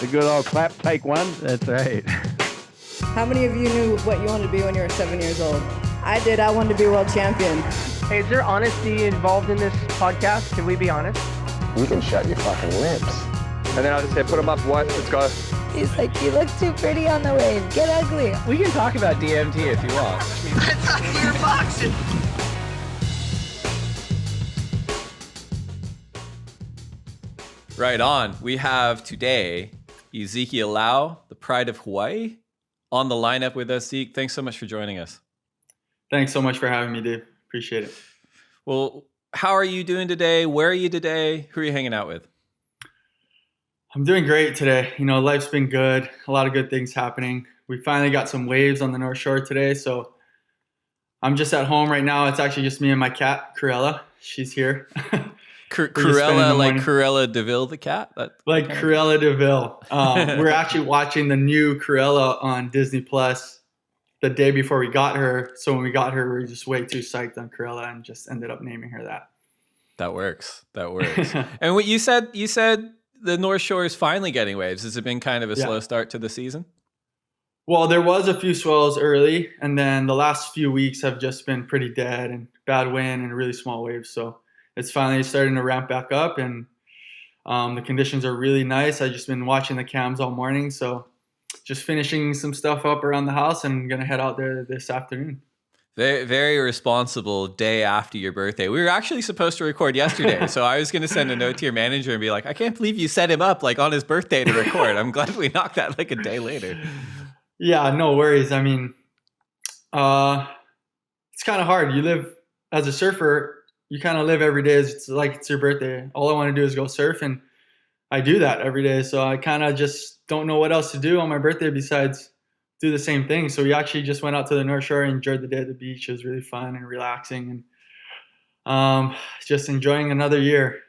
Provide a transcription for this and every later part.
The good old clap, take one. That's right. How many of you knew what you wanted to be when you were 7 years old? I did. I wanted to be world champion. Hey, is there honesty involved in this podcast? Can we be honest? You can shut your fucking lips. And then I'll just say, put them up, what? Let's go. He's like, you look too pretty on the wave. Get ugly. We can talk about DMT if you want. I thought we were boxing. Right on. We have today Ezekiel Lau, the pride of Hawaii, on the lineup with us. Zeke, thanks so much for joining us. Thanks so much for having me, Dave. Appreciate it. Well, how are you doing today? Where are you today? Who are you hanging out with? I'm doing great today. You know, life's been good. A lot of good things happening. We finally got some waves on the North Shore today, so I'm just at home right now. It's actually just me and my cat, Cruella. She's here. Cruella, like Cruella DeVille, the cat? Like Cruella DeVille. We're actually watching the new Cruella on Disney Plus the day before we got her. So when we got her, we were just way too psyched on Cruella and just ended up naming her that. That works. And what you said the North Shore is finally getting waves. Has it been kind of a slow start to the season? Well, there was a few swells early, and then the last few weeks have just been pretty dead and bad wind and really small waves. So it's finally starting to ramp back up, and the conditions are really nice. I've just been watching the cams all morning, so just finishing some stuff up around the house and going to head out there this afternoon. Very, very responsible day after your birthday. We were actually supposed to record yesterday, so I was going to send a note to your manager and be like, I can't believe you set him up like on his birthday to record. I'm glad we knocked that like a day later. Yeah, no worries. I mean, it's kind of hard. You live as a surfer, you kind of live every day as it's like it's your birthday. All I want to do is go surf, and I do that every day. So I kind of just don't know what else to do on my birthday besides do the same thing. So we actually just went out to the North Shore and enjoyed the day at the beach. It was really fun and relaxing, and just enjoying another year.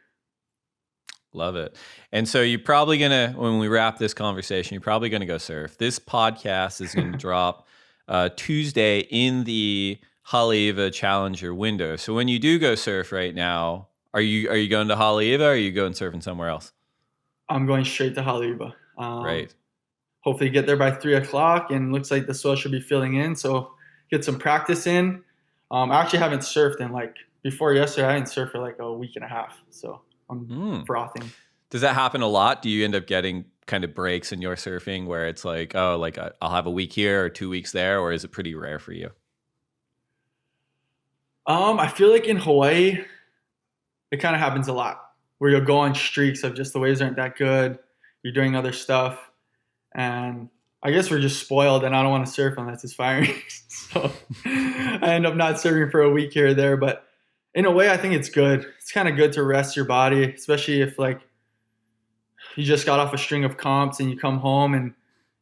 Love it. And so you're probably going to, when we wrap this conversation, you're probably going to go surf. This podcast is going to drop Tuesday in the Haleiwa Challenger window. So when you do go surf right now, are you going to Haleiwa or are you going surfing somewhere else? I'm going straight to Haleiwa. Right. Hopefully get there by 3:00, and looks like the swell should be filling in. So get some practice in. I actually haven't surfed in before yesterday. I hadn't surfed for like a week and a half. So I'm frothing. Does that happen a lot? Do you end up getting kind of breaks in your surfing where it's like, oh, like I'll have a week here or 2 weeks there, or is it pretty rare for you? I feel like in Hawaii, it kind of happens a lot where you'll go on streaks of just the waves aren't that good. You're doing other stuff. And I guess we're just spoiled, and I don't want to surf unless it's firing. So I end up not surfing for a week here or there. But in a way, I think it's good. It's kind of good to rest your body, especially if you just got off a string of comps and you come home, and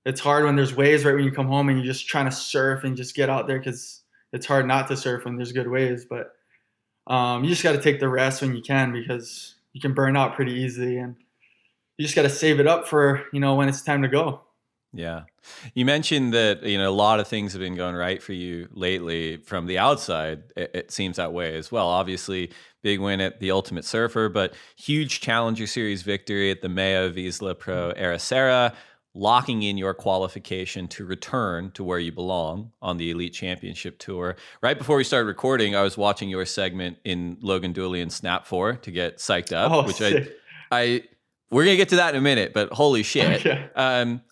it's hard when there's waves right when you come home and you're just trying to surf and just get out there because it's hard not to surf when there's good waves. But you just got to take the rest when you can, because you can burn out pretty easily, and you just got to save it up for, when it's time to go. Yeah. You mentioned that, a lot of things have been going right for you lately. From the outside, it seems that way as well. Obviously, big win at the Ultimate Surfer, but huge Challenger Series victory at the Mea Vizsla Pro Ericeira, locking in your qualification to return to where you belong on the Elite Championship Tour. Right before we started recording, I was watching your segment in Logan Dooley and Snapt 4 to get psyched up, which sick. We're going to get to that in a minute, but holy shit. Okay.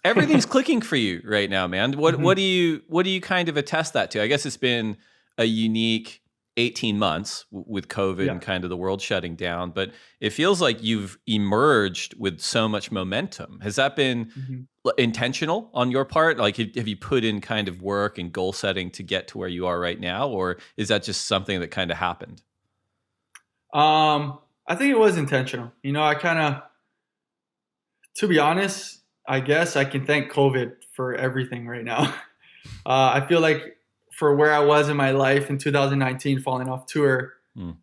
Everything's clicking for you right now, man. What do you kind of attest that to? I guess it's been a unique 18 months with COVID and kind of the world shutting down, but it feels like you've emerged with so much momentum. Has that been intentional on your part? Like, have you put in kind of work and goal setting to get to where you are right now? Or is that just something that kind of happened? I think it was intentional. To be honest, I guess I can thank COVID for everything right now. I feel like for where I was in my life in 2019, falling off tour, it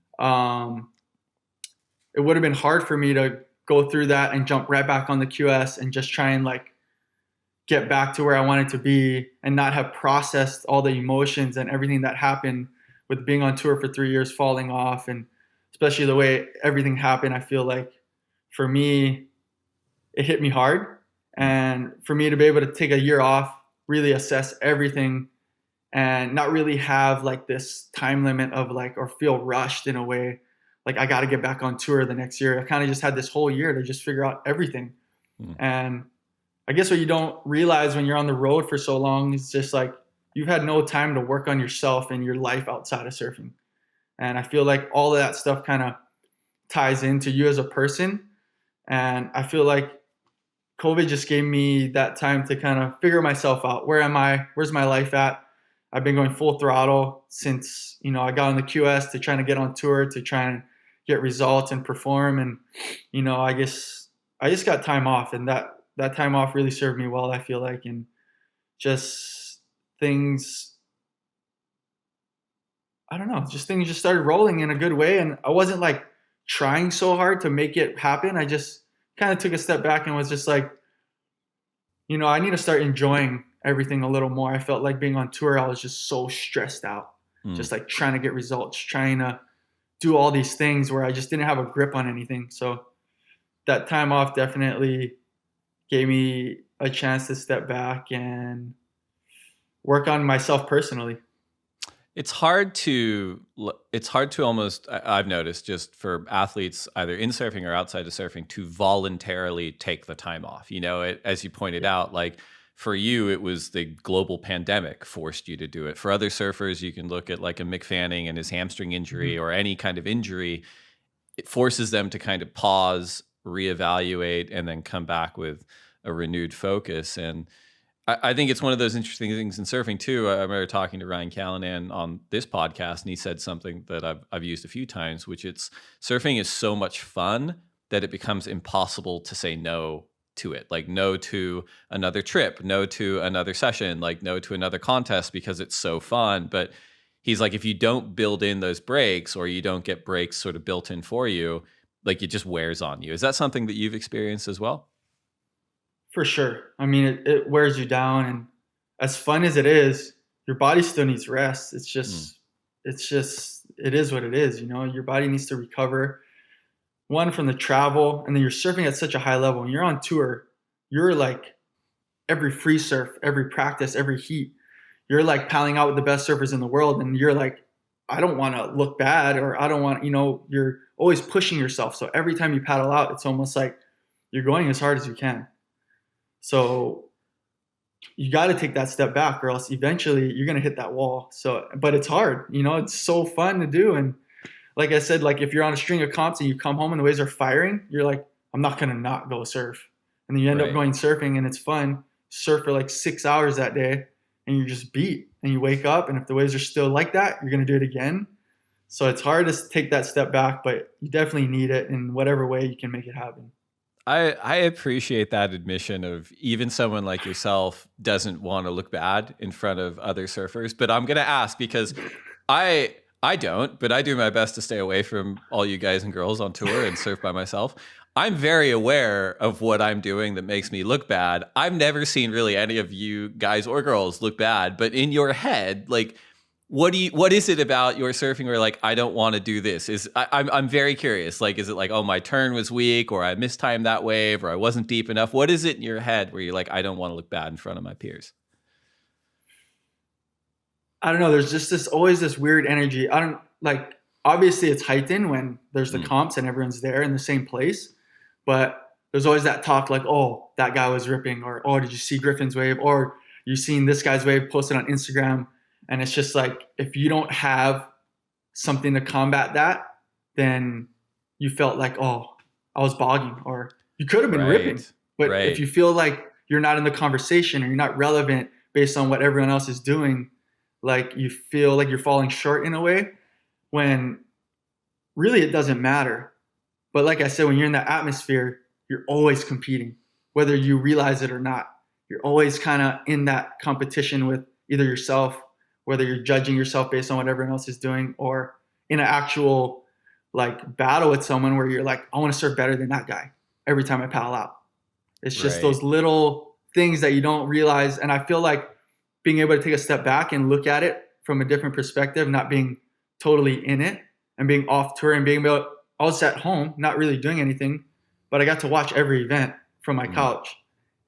would have been hard for me to go through that and jump right back on the QS and just try and get back to where I wanted to be and not have processed all the emotions and everything that happened with being on tour for 3 years, falling off, and especially the way everything happened. I feel like for me, it hit me hard, And for me to be able to take a year off, really assess everything, and not really have like this time limit of like, or feel rushed in a way, like I got to get back on tour the next year. I kind of just had this whole year to just figure out everything. And I guess what you don't realize when you're on the road for so long is just like you've had no time to work on yourself and your life outside of surfing. And I feel like all of that stuff kind of ties into you as a person. And I feel like COVID just gave me that time to kind of figure myself out. Where am I? Where's my life at? I've been going full throttle since, you know, I got on the QS to trying to get on tour, to try and get results and perform. And, you know, I just got time off, and that time off really served me well, I feel like. And just things, I don't know, just things just started rolling in a good way. And I wasn't like trying so hard to make it happen. I just kind of took a step back and was just like, you know, I need to start enjoying everything a little more. I felt like being on tour, I was just so stressed out, just like trying to get results, trying to do all these things where I just didn't have a grip on anything. So that time off definitely gave me a chance to step back and work on myself personally. It's hard to almost, I've noticed, just for athletes either in surfing or outside of surfing, to voluntarily take the time off. You know, as you pointed out, like for you, it was the global pandemic forced you to do it. For other surfers, you can look at like a Mick Fanning and his hamstring injury or any kind of injury. It forces them to kind of pause, reevaluate, and then come back with a renewed focus. And I think it's one of those interesting things in surfing too. I remember talking to Ryan Callanan on this podcast, and he said something that I've used a few times, which it's surfing is so much fun that it becomes impossible to say no to it. Like no to another trip, no to another session, like no to another contest, because it's so fun. But he's like, if you don't build in those breaks, or you don't get breaks sort of built in for you, like it just wears on you. Is that something that you've experienced as well? For sure. I mean, it wears you down, and as fun as it is, your body still needs rest. It is what it is. You know, your body needs to recover, one, from the travel, and then you're surfing at such a high level. When you're on tour, you're like every free surf, every practice, every heat, you're like paddling out with the best surfers in the world. And you're like, I don't want to look bad, or I don't want, you know, you're always pushing yourself. So every time you paddle out, it's almost like you're going as hard as you can. So you got to take that step back, or else eventually you're going to hit that wall. So, but it's hard, you know, it's so fun to do. And like I said, like if you're on a string of comps and you come home and the waves are firing, you're like, I'm not going to not go surf. And then you end up going surfing, and it's fun. Surf for like 6 hours that day, and you're just beat, and you wake up, and if the waves are still like that, you're going to do it again. So it's hard to take that step back, but you definitely need it in whatever way you can make it happen. I appreciate that admission of even someone like yourself doesn't want to look bad in front of other surfers. But I'm going to ask, because I don't, but I do my best to stay away from all you guys and girls on tour and surf by myself. I'm very aware of what I'm doing that makes me look bad. I've never seen really any of you guys or girls look bad, but in your head, like, what is it about your surfing where like, I don't want to do this? I'm very curious. Like, is it like, oh, my turn was weak, or I mistimed that wave, or I wasn't deep enough? What is it in your head where you're like, I don't want to look bad in front of my peers? I don't know. There's just always this weird energy. I don't like, obviously it's heightened when there's the comps and everyone's there in the same place, but there's always that talk like, oh, that guy was ripping, or, oh, did you see Griffin's wave? Or you seen this guy's wave posted on Instagram. And it's just like, if you don't have something to combat that, then you felt like, oh, I was bogging, or you could have been ripping. But if you feel like you're not in the conversation, or you're not relevant based on what everyone else is doing, like you feel like you're falling short in a way, when really it doesn't matter. But like I said, when you're in that atmosphere, you're always competing, whether you realize it or not. You're always kind of in that competition with either yourself, whether you're judging yourself based on what everyone else is doing, or in an actual like battle with someone where you're like, I want to surf better than that guy every time I paddle out. It's just those little things that you don't realize. And I feel like being able to take a step back and look at it from a different perspective, not being totally in it, and being off tour, and being able, I was at home, not really doing anything, but I got to watch every event from my couch.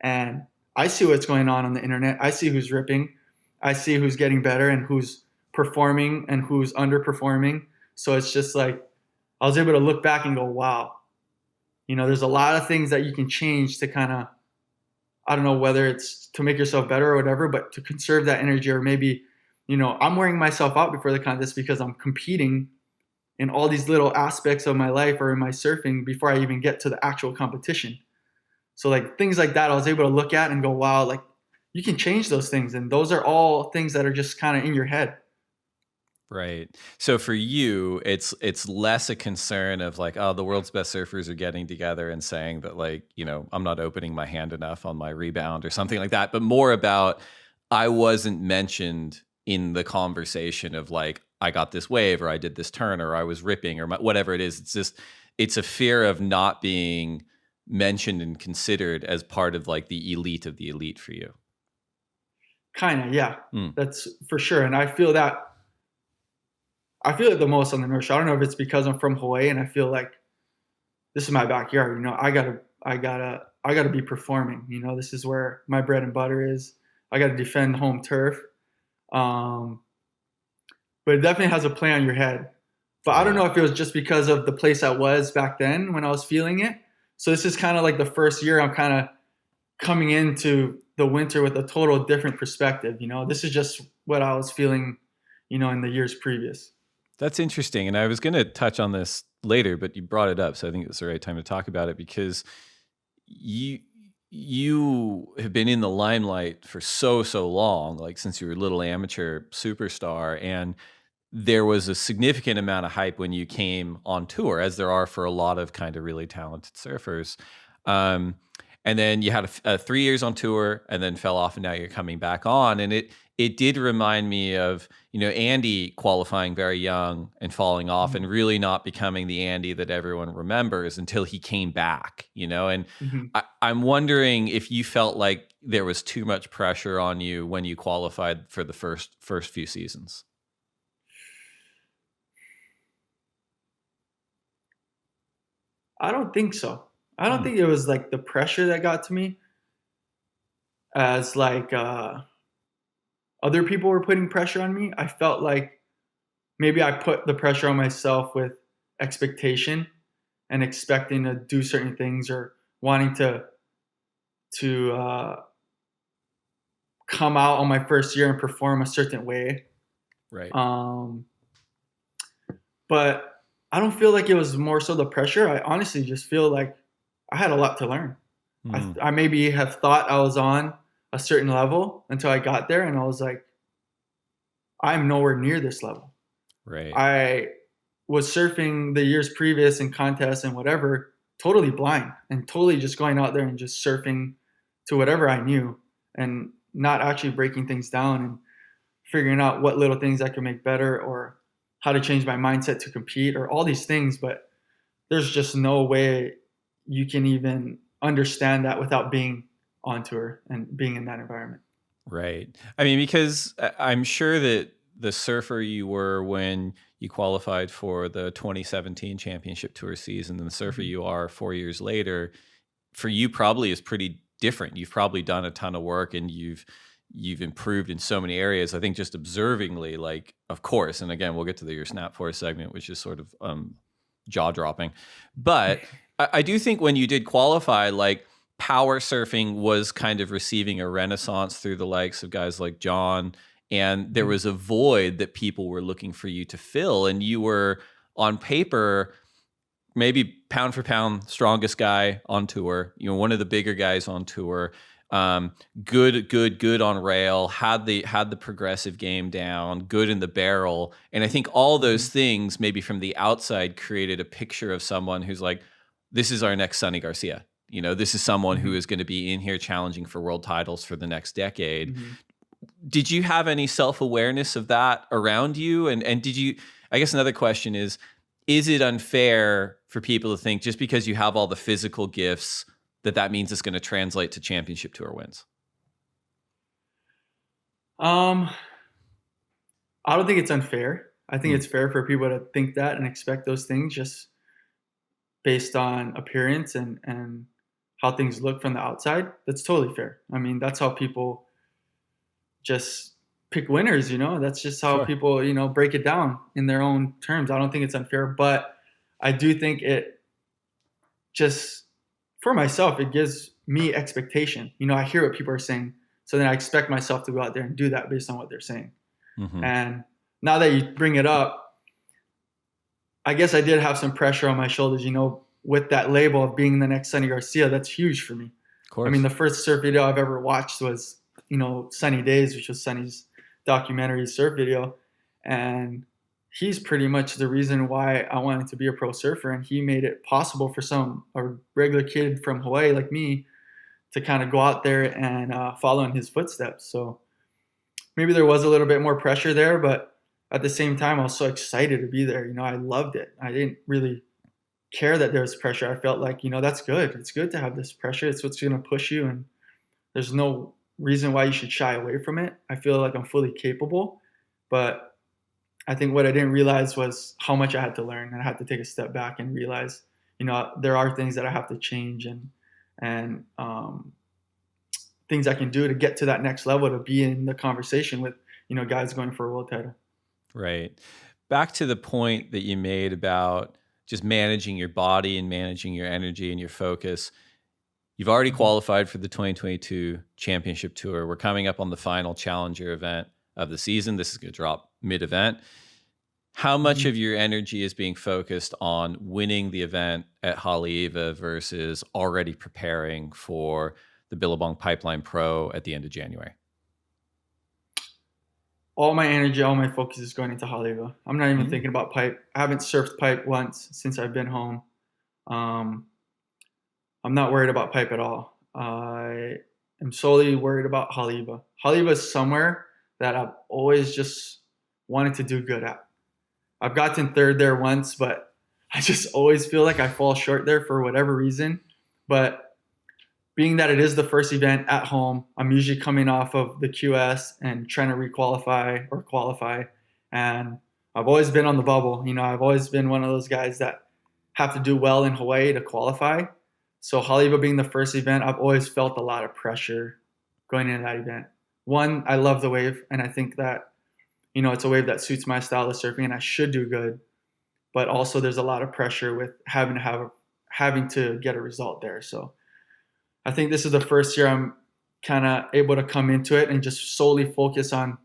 And I see what's going on the internet. I see who's ripping. I see who's getting better and who's performing and who's underperforming. So it's just like I was able to look back and go, wow, there's a lot of things that you can change to kind of, I don't know whether it's to make yourself better or whatever, but to conserve that energy. Or maybe, I'm wearing myself out before the contest because I'm competing in all these little aspects of my life or in my surfing before I even get to the actual competition. So like things like that, I was able to look at and go, wow, like you can change those things. And those are all things that are just kind of in your head. Right. So for you, it's less a concern of like, oh, the world's best surfers are getting together and saying that like, I'm not opening my hand enough on my rebound or something like that, but more about I wasn't mentioned in the conversation of like, I got this wave or I did this turn or I was ripping or whatever it is. It's a fear of not being mentioned and considered as part of like the elite for you. Kind of, yeah. That's for sure. And I feel it the most on the North Shore. I don't know if it's because I'm from Hawaii and I feel like this is my backyard. I gotta be performing. This is where my bread and butter is. I gotta defend home turf. But it definitely has a play on your head. But I don't know if it was just because of the place I was back then when I was feeling it. So this is kind of like the first year I'm kind of coming into the winter with a total different perspective. This is just what I was feeling, in the years previous. That's interesting. And I was going to touch on this later, but you brought it up. So I think it's the right time to talk about it because you have been in the limelight for so long, like since you were a little amateur superstar. And there was a significant amount of hype when you came on tour, as there are for a lot of kind of really talented surfers. And then you had 3 years on tour and then fell off and now you're coming back on. And it did remind me of, Andy qualifying very young and falling off and really not becoming the Andy that everyone remembers until he came back, and I'm wondering if you felt like there was too much pressure on you when you qualified for the first few seasons. I don't think so. I don't think it was like the pressure that got to me as like other people were putting pressure on me. I felt like maybe I put the pressure on myself with expectation and expecting to do certain things or wanting to come out on my first year and perform a certain way. Right. But I don't feel like it was more so the pressure. I honestly just feel like I had a lot to learn. I maybe have thought I was on a certain level until I got there and I was like, I'm nowhere near this level. Right. I was surfing the years previous in contests and whatever, totally blind and totally just going out there and just surfing to whatever I knew and not actually breaking things down and figuring out what little things I could make better or how to change my mindset to compete or all these things. But there's just no way you can even understand that without being on tour and being in that environment. Right. I mean, because I'm sure that the surfer you were when you qualified for the 2017 championship tour season and the surfer you are 4 years later, for you probably is pretty different. You've probably done a ton of work and you've improved in so many areas. I think just observingly, like, of course, and again, we'll get to your Snapt for segment, which is sort of jaw dropping. But I do think when you did qualify, like power surfing was kind of receiving a renaissance through the likes of guys like John. And there was a void that people were looking for you to fill. And you were on paper, maybe pound for pound, strongest guy on tour, one of the bigger guys on tour. Good on rail, had the progressive game down, good in the barrel. And I think all those things maybe from the outside created a picture of someone who's like, this is our next Sonny Garcia. This is someone who is going to be in here challenging for world titles for the next decade. Did you have any self-awareness of that around you? And did you, I guess another question is it unfair for people to think just because you have all the physical gifts that means it's going to translate to championship tour wins? I don't think it's unfair. I think it's fair for people to think that and expect those things just based on appearance and how things look from the outside, that's totally fair. I mean, that's how people just pick winners, that's just how people, break it down in their own terms. I don't think it's unfair, but I do think it just, for myself, it gives me expectation. I hear what people are saying. So then I expect myself to go out there and do that based on what they're saying. Mm-hmm. And now that you bring it up, I guess I did have some pressure on my shoulders, with that label of being the next Sonny Garcia. That's huge for me. Of course. I mean, the first surf video I've ever watched was, Sunny Days, which was Sonny's documentary surf video. And he's pretty much the reason why I wanted to be a pro surfer. And he made it possible for a regular kid from Hawaii like me to kind of go out there and follow in his footsteps. So maybe there was a little bit more pressure there, but at the same time, I was so excited to be there. I loved it. I didn't really care that there was pressure. I felt like, that's good. It's good to have this pressure. It's what's going to push you. And there's no reason why you should shy away from it. I feel like I'm fully capable, but I think what I didn't realize was how much I had to learn. And I had to take a step back and realize, there are things that I have to change and things I can do to get to that next level, to be in the conversation with, guys going for a world title. Right. Back to the point that you made about just managing your body and managing your energy and your focus. You've already qualified for the 2022 championship tour. We're coming up on the final challenger event of the season. This is going to drop mid-event. How much of your energy is being focused on winning the event at Haleiwa versus already preparing for the Billabong Pipeline Pro at the end of January? All my energy, all my focus is going into Haleiwa. I'm not even thinking about pipe. I haven't surfed pipe once since I've been home. I'm not worried about pipe at all. I am solely worried about Haleiwa. Haleiwa is somewhere that I've always just wanted to do good at. I've gotten third there once, but I just always feel like I fall short there for whatever reason. But being that it is the first event at home, I'm usually coming off of the QS and trying to requalify or qualify. And I've always been on the bubble. I've always been one of those guys that have to do well in Hawaii to qualify. So Haleiwa being the first event, I've always felt a lot of pressure going into that event. One, I love the wave, and I think that, it's a wave that suits my style of surfing, and I should do good. But also there's a lot of pressure with having to get a result there. So I think this is the first year I'm kind of able to come into it and just solely focus on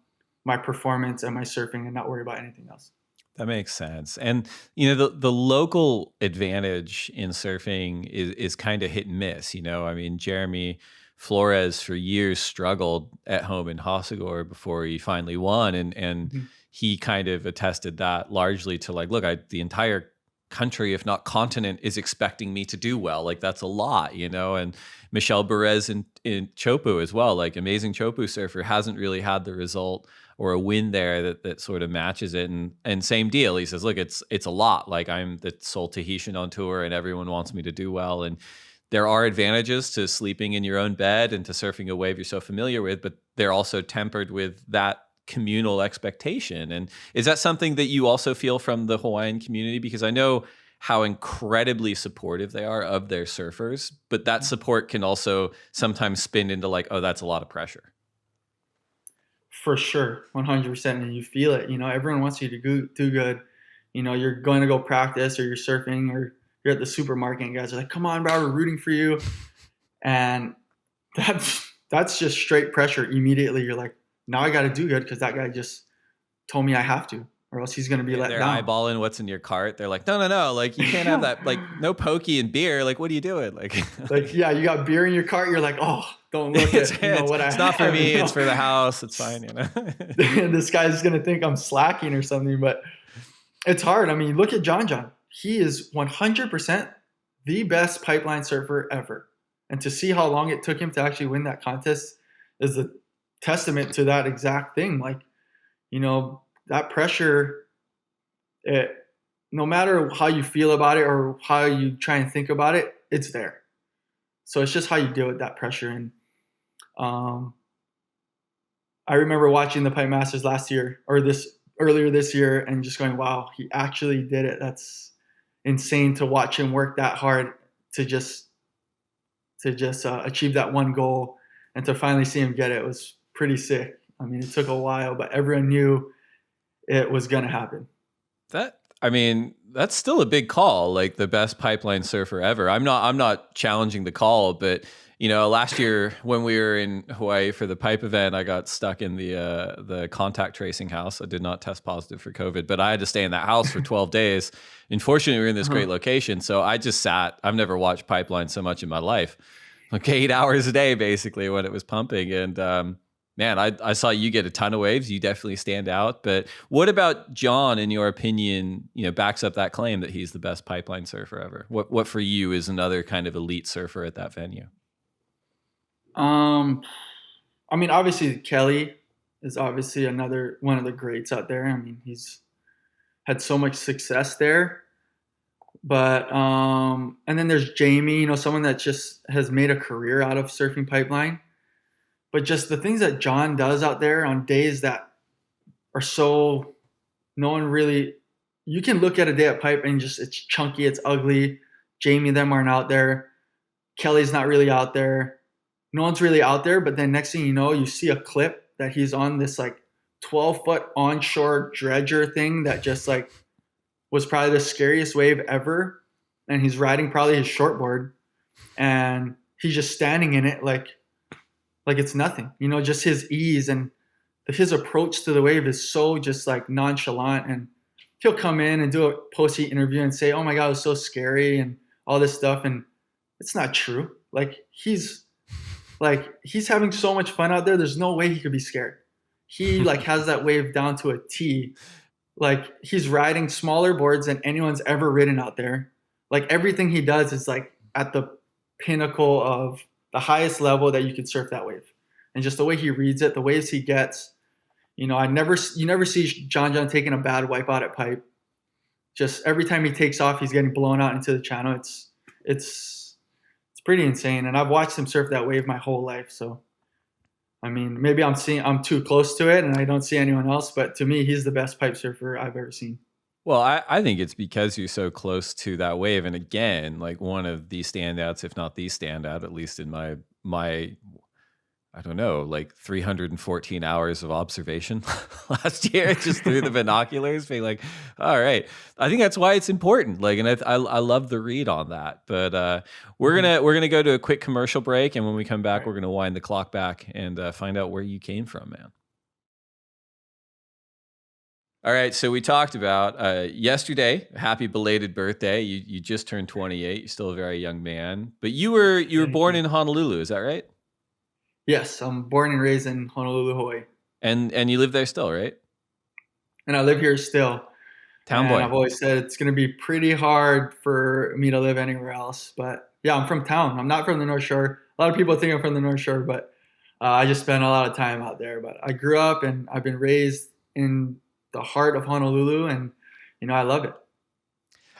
my performance and my surfing and not worry about anything else. That makes sense. And, the local advantage in surfing is kind of hit and miss. I mean, Jeremy Flores for years struggled at home in Hossegor before he finally won. And he kind of attested that largely to like, look, the entire country, if not continent, is expecting me to do well. Like that's a lot, and Michelle Perez in Chopu as well, like amazing Chopu surfer, hasn't really had the result or a win there that sort of matches it. And same deal. He says, look, it's a lot. Like I'm the sole Tahitian on tour and everyone wants me to do well. And there are advantages to sleeping in your own bed and to surfing a wave you're so familiar with, but they're also tempered with that communal expectation. And is that something that you also feel from the Hawaiian community? Because I know how incredibly supportive they are of their surfers, but that support can also sometimes spin into like, oh, that's a lot of pressure. For sure, 100%. And you feel it, everyone wants you to do good. You're going to go practice or you're surfing or you're at the supermarket and guys are like, come on, bro, we're rooting for you. And that's just straight pressure. Immediately you're like, now I got to do good because that guy just told me I have to, or else he's going to be let down. They're eyeballing what's in your cart. They're like, no, like you can't have that, like no pokey and beer. Like, what are you doing? Like, yeah, you got beer in your cart. You're like, oh, don't look at what I have. It's not for me. It's for the house. It's fine. This guy's going to think I'm slacking or something, but it's hard. I mean, look at John. He is 100% the best pipeline surfer ever. And to see how long it took him to actually win that contest is a testament to that exact thing. Like, that pressure, no matter how you feel about it or how you try and think about it, it's there. So it's just how you deal with that pressure. And I remember watching the Pipe Masters last year or earlier this year and just going, wow, he actually did it. That's insane to watch him work that hard to to just achieve that one goal and to finally see him get it was pretty sick. I mean, it took a while, but everyone knew it was going to happen. That's still a big call, like the best pipeline surfer ever. I'm not challenging the call, but last year when we were in Hawaii for the pipe event, I got stuck in the contact tracing house. I did not test positive for COVID, but I had to stay in that house for 12 days. Unfortunately, we were in this great location, so I just sat. I've never watched pipeline so much in my life, like 8 hours a day, basically, when it was pumping. And man, I saw you get a ton of waves. You definitely stand out. But what about John, in your opinion, backs up that claim that he's the best pipeline surfer ever? What for you is another kind of elite surfer at that venue? Obviously Kelly is obviously another one of the greats out there. I mean, he's had so much success there. But and then there's Jamie, someone that just has made a career out of surfing pipeline. But just the things that John does out there on days that are so no one really, you can look at a day at pipe and just it's chunky, it's ugly. Jamie them aren't out there. Kelly's not really out there. No one's really out there. But then next thing you know, you see a clip that he's on this like 12-foot onshore dredger thing that just like was probably the scariest wave ever. And he's riding probably his shortboard and he's just standing in it like it's nothing, just his ease and his approach to the wave is so just like nonchalant. And he'll come in and do a post-heat interview and say, oh my God, it was so scary and all this stuff. And it's not true. He's having so much fun out there. There's no way he could be scared. He has that wave down to a T. He's riding smaller boards than anyone's ever ridden out there. Everything he does is at the pinnacle of the highest level that you could surf that wave. And just the way he reads it, the waves he gets, you never see John taking a bad wipe out at pipe. Just every time he takes off, he's getting blown out into the channel. It's pretty insane. And I've watched him surf that wave my whole life. So, maybe I'm too close to it and I don't see anyone else, but to me, he's the best pipe surfer I've ever seen. Well, I think it's because you're so close to that wave. And again, one of the standouts, if not the standout, at least in my I don't know, 314 hours of observation last year, just through the binoculars, being all right. I think that's why it's important. And I love the read on that. But we're gonna go to a quick commercial break, and when we come back, we're gonna wind the clock back and find out where you came from, man. All right, so we talked about yesterday. Happy belated birthday! You just turned 28. You're still a very young man, but you were born in Honolulu. Is that right? Yes, I'm born and raised in Honolulu, Hawaii. And you live there still, right? And I live here still. Town boy. I've always said it's going to be pretty hard for me to live anywhere else. But yeah, I'm from town. I'm not from the North Shore. A lot of people think I'm from the North Shore, but I just spent a lot of time out there. But I grew up and I've been raised in the heart of Honolulu, and I love it.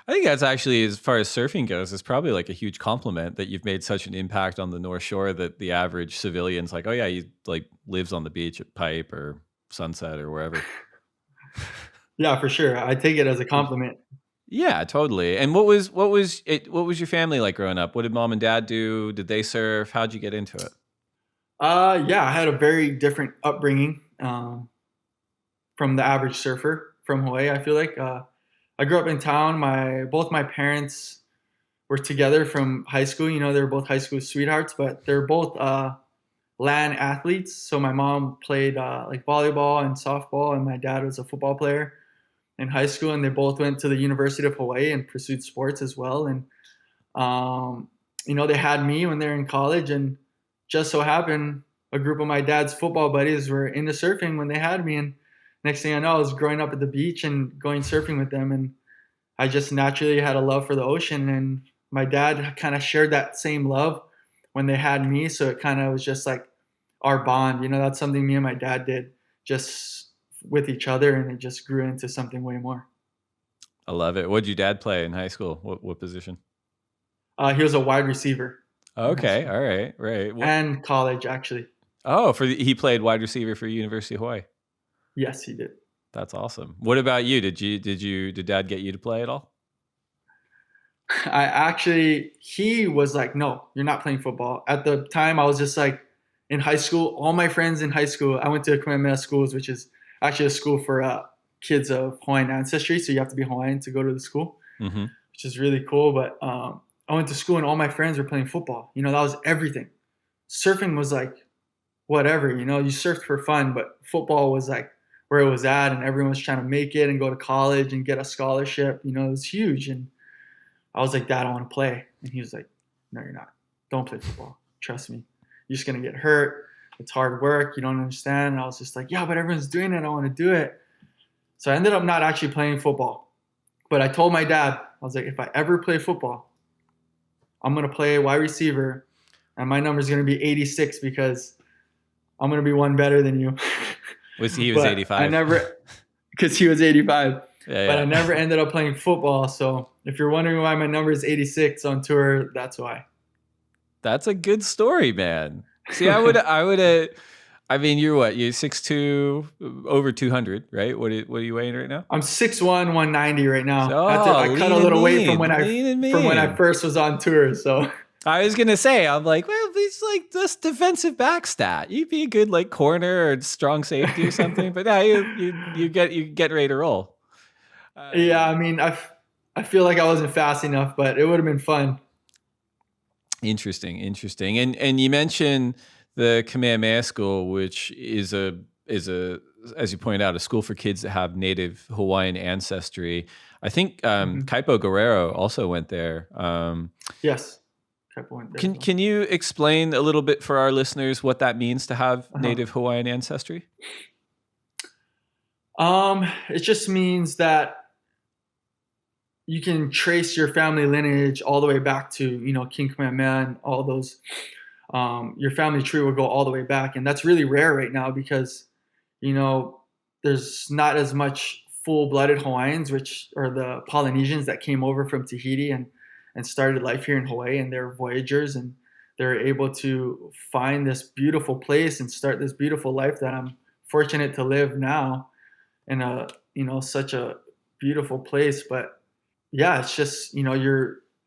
I think that's actually, as far as surfing goes, it's probably a huge compliment that you've made such an impact on the North Shore that the average civilian's oh yeah, he lives on the beach at Pipe or Sunset or wherever. Yeah, for sure. I take it as a compliment. Yeah, totally. And what was your family like growing up? What did mom and dad do? Did they surf? How'd you get into it? Yeah, I had a very different upbringing from the average surfer from Hawaii. I feel like I grew up in town. Both my parents were together from high school. They were both high school sweethearts, but they're both land athletes. So my mom played volleyball and softball, and my dad was a football player in high school. And they both went to the University of Hawaii and pursued sports as well. And they had me when they were in college, and just so happened a group of my dad's football buddies were into surfing when they had me. And next thing I know, I was growing up at the beach and going surfing with them. And I just naturally had a love for the ocean. And my dad kind of shared that same love when they had me. So it kind of was just our bond. That's something me and my dad did just with each other. And it just grew into something way more. I love it. What did your dad play in high school? What position? He was a wide receiver. Okay. All right. Right. And college, actually. Oh, he played wide receiver for University of Hawaii. Yes, he did. That's awesome. What about you? Did dad get you to play at all? he was like, no, you're not playing football. At the time, I was just like, in high school, all my friends in high school, I went to Kamehameha Schools, which is actually a school for kids of Hawaiian ancestry. So you have to be Hawaiian to go to the school, which is really cool. But I went to school and all my friends were playing football. You know, that was everything. Surfing was like whatever, you know, you surfed for fun, but football was like where it was at, and everyone was trying to make it and go to college and get a scholarship. You know, it was huge. And I was like, Dad, I want to play. And he was like, no, you're not. Don't play football. Trust me. You're just going to get hurt. It's hard work. You don't understand. And I was just like, yeah, but everyone's doing it. I want to do it. So I ended up not actually playing football. But I told my dad, I was like, if I ever play football, I'm going to play wide receiver, and my number is going to be 86 because I'm going to be one better than you. He was 85. Because he was 85. Yeah, but I never ended up playing football. So if you're wondering why my number is 86 on tour, that's why. That's a good story, man. See, I mean, you're what? You're 6'2", over 200, right? What are you weighing right now? I'm 6'1", 190 right now. Oh, I cut a little weight from when I first was on tour. So I was gonna say, I'm like, well, he's like this defensive back stat. You'd be a good like corner or strong safety or something. But yeah, you get ready to roll. Yeah, I mean, I feel like I wasn't fast enough, but it would have been fun. Interesting. And you mentioned the Kamehameha School, which is a as you pointed out, a school for kids that have native Hawaiian ancestry. I think Kaipo Guerrero also went there. Yes. Kaipo went there. Can you explain a little bit for our listeners what that means to have native Hawaiian ancestry? It just means that you can trace your family lineage all the way back to, you know, King Kamehameha and all those. Your family tree will go all the way back. And that's really rare right now because, you know, there's not as much full-blooded Hawaiians, which are the Polynesians that came over from Tahiti and started life here in Hawaii, and they're voyagers, and they're able to find this beautiful place and start this beautiful life that I'm fortunate to live now in a, you know, such a beautiful place. But yeah, it's just, you know,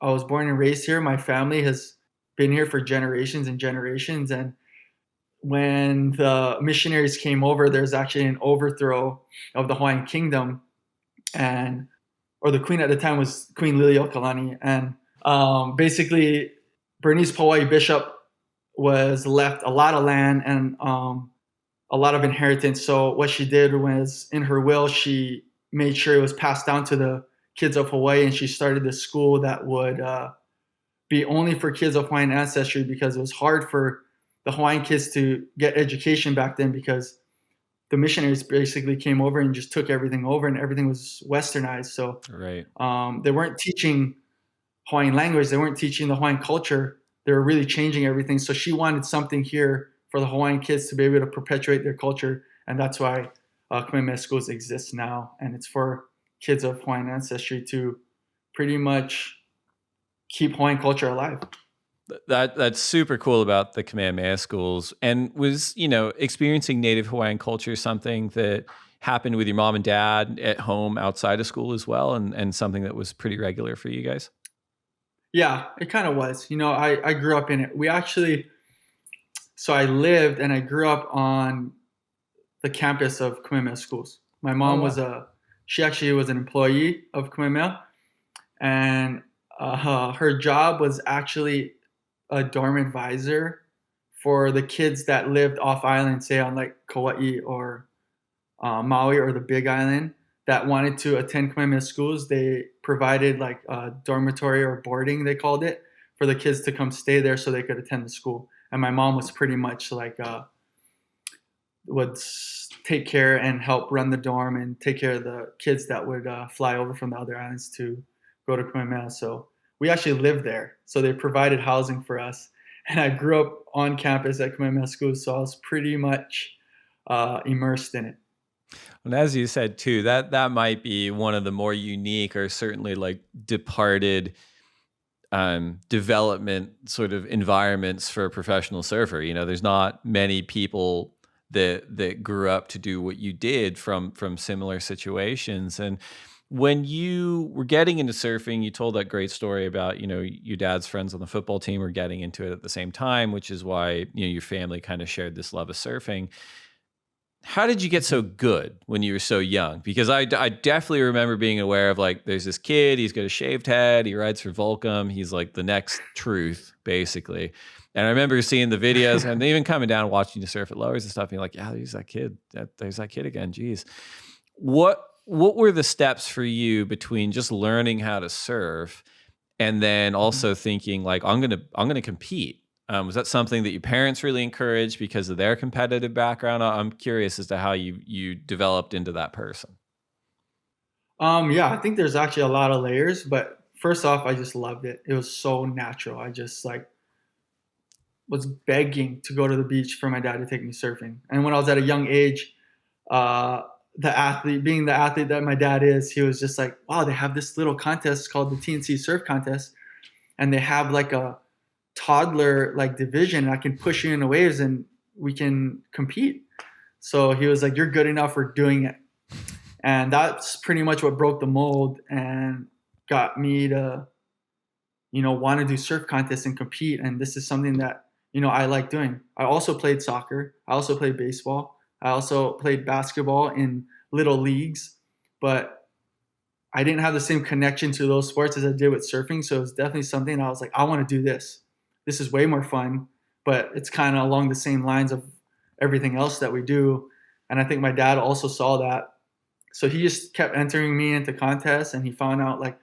I was born and raised here. My family has been here for generations and generations. And when the missionaries came over, there's actually an overthrow of the Hawaiian kingdom, or the queen at the time was Queen Liliuokalani. And basically, Bernice Pauai Bishop was left a lot of land and a lot of inheritance. So what she did was, in her will, she made sure it was passed down to the kids of Hawaii, and she started this school that would be only for kids of Hawaiian ancestry, because it was hard for the Hawaiian kids to get education back then, because the missionaries basically came over and just took everything over, and everything was westernized. So right. They weren't teaching Hawaiian language. They weren't teaching the Hawaiian culture. They were really changing everything. So she wanted something here for the Hawaiian kids to be able to perpetuate their culture. And that's why Kamehameha Schools exists now. And it's for kids of Hawaiian ancestry to pretty much keep Hawaiian culture alive. That's super cool about the Kamehameha Schools. And was, you know, experiencing native Hawaiian culture something that happened with your mom and dad at home outside of school as well, and something that was pretty regular for you guys? Yeah, it kind of was. You know, I grew up in it. So I lived and I grew up on the campus of Kamehameha Schools. My mom she actually was an employee of Kamehameha, and her job was actually a dorm advisor for the kids that lived off island, say on like Kauai or Maui or the Big Island, that wanted to attend Kamehameha Schools. They provided like a dormitory or boarding, they called it, for the kids to come stay there so they could attend the school. And my mom was pretty much like would take care and help run the dorm and take care of the kids that would fly over from the other islands to go to Kamehameha. So we actually lived there. So they provided housing for us. And I grew up on campus at Kamehameha School, so I was pretty much immersed in it. And as you said too, that might be one of the more unique, or certainly like departed development sort of environments for a professional surfer. You know, there's not many people that grew up to do what you did from similar situations. And When you were getting into surfing, you told that great story about, your dad's friends on the football team were getting into it at the same time, which is why, your family kind of shared this love of surfing. How did you get so good when you were so young? Because I definitely remember being aware of like, there's this kid, he's got a shaved head, he rides for Volcom, he's like the next truth, basically. And I remember seeing the videos and even coming down and watching you surf at lowers and stuff, being like, yeah, there's that kid. There's that kid again. Geez. What were the steps for you between just learning how to surf and then also thinking like, I'm gonna compete? Was that something that your parents really encouraged because of their competitive background? I'm curious as to how you developed into that person. Yeah, I think there's actually a lot of layers, but first off, I just loved it. It was so natural. I just like was begging to go to the beach for my dad to take me surfing. And when I was at a young age, being the athlete that my dad is, he was just like, wow, they have this little contest called the TNC Surf Contest. And they have like a toddler like division. I can push you in the waves and we can compete. So he was like, you're good enough for doing it. And that's pretty much what broke the mold and got me to, want to do surf contests and compete. And this is something that, I like doing. I also played soccer. I also played baseball. I also played basketball in little leagues, but I didn't have the same connection to those sports as I did with surfing. So it was definitely something I was like, I want to do this. This is way more fun, but it's kind of along the same lines of everything else that we do. And I think my dad also saw that. So he just kept entering me into contests, and he found out like